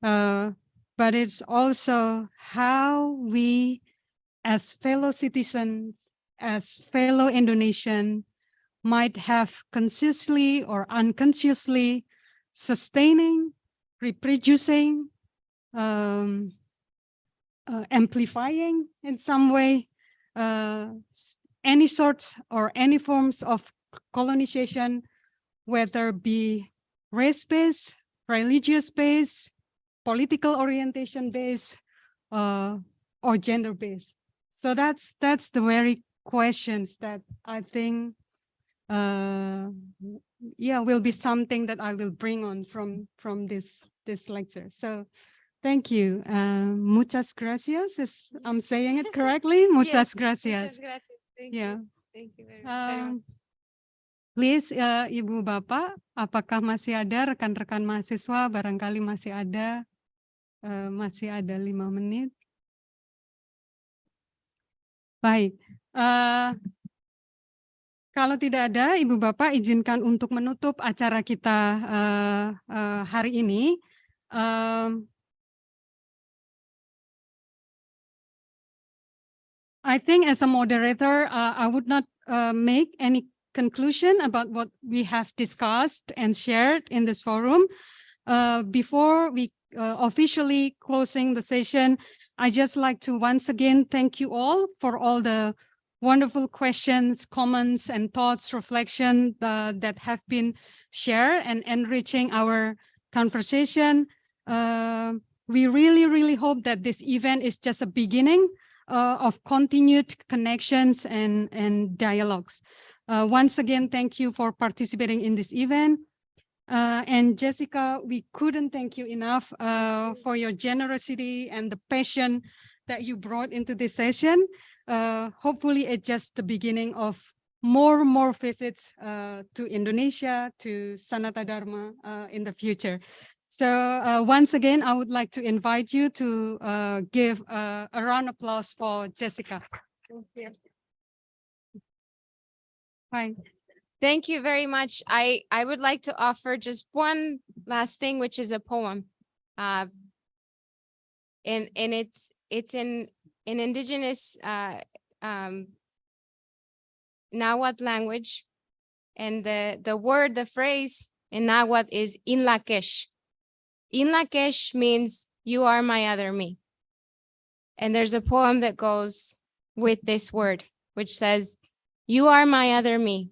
but it's also how we as fellow citizens, as fellow Indonesian, might have consciously or unconsciously sustaining, reproducing, amplifying in some way any sorts or any forms of colonization, whether be race-based, religious-based, political orientation-based, or gender-based. So that's the very questions that I think will be something that I will bring on from this lecture. So thank you. Muchas gracias, if I'm saying it correctly. Muchas Yes, gracias. muchas gracias. Thank Yeah. you. Thank you very much. Please, Ibu Bapak, apakah masih ada rekan-rekan mahasiswa? Barangkali masih ada 5 menit. Baik. Kalau tidak ada, Ibu Bapak izinkan untuk menutup acara kita hari ini. I think as a moderator, I would not make any conclusion about what we have discussed and shared in this forum. Before we officially closing the session, I just like to once again thank you all for all the wonderful questions, comments, and thoughts, reflection that have been shared and enriching our conversation. We really, really hope that this event is just a beginning of continued connections and dialogues. Once again, thank you for participating in this event. And Jessica, we couldn't thank you enough for your generosity and the passion that you brought into this session. Hopefully it's just the beginning of more visits to Indonesia, to Sanata Dharma in the future. So once again, I would like to invite you to give a round of applause for Jessica. Thank you. Hi. Thank you very much. I would like to offer just one last thing, which is a poem. And it's in indigenous Nahuatl language. And the phrase in Nahuatl is Inlakesh. Inlakesh means you are my other me. And there's a poem that goes with this word, which says, you are my other me.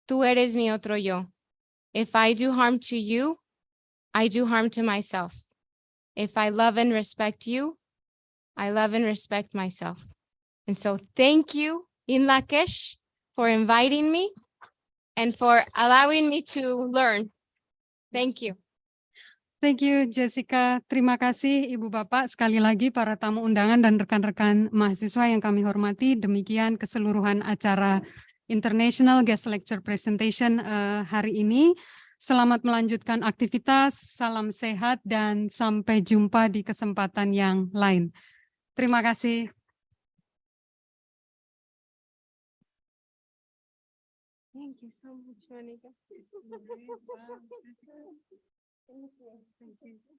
Tú eres mi otro yo. If I do harm to you, I do harm to myself. If I love and respect you, I love and respect myself. And so thank you, Inlakesh, for inviting me and for allowing me to learn. Thank you. Thank you, Jessica. Terima kasih, Ibu Bapak. Sekali lagi, para tamu undangan dan rekan-rekan mahasiswa yang kami hormati. Demikian keseluruhan acara International Guest Lecture Presentation hari ini. Selamat melanjutkan aktivitas, salam sehat, dan sampai jumpa di kesempatan yang lain. Terima kasih. Thank you so much, Monica. It's great. Wow, Jessica. Thank you. Thank you.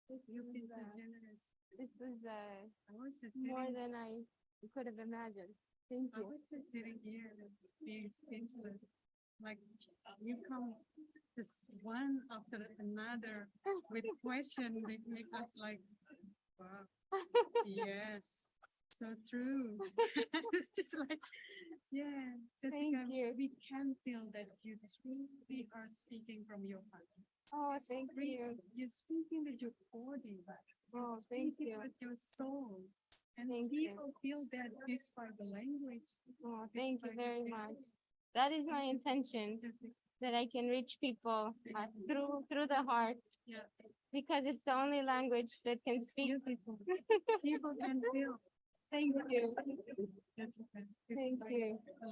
This You've been is, so generous. this is I was just more sitting, than I could have imagined. Thank I you. was just sitting here being speechless. Like you come this one after another with question that make us like, wow, yes, so true. It's just like, yeah, Jessica, Thank you. we can feel that you truly are speaking from your heart. Oh, You thank speak- you. You're speaking with your body. You're Oh, thank speaking you. with your soul. And Thank you. people feel that despite the language. Oh, thank you despite the very thing. much. That is my intention, Jessica, that I can reach people through the heart, yeah, because it's the only language that can speak. beautiful. People can feel. Thank you. Jessica, it's Thank like you.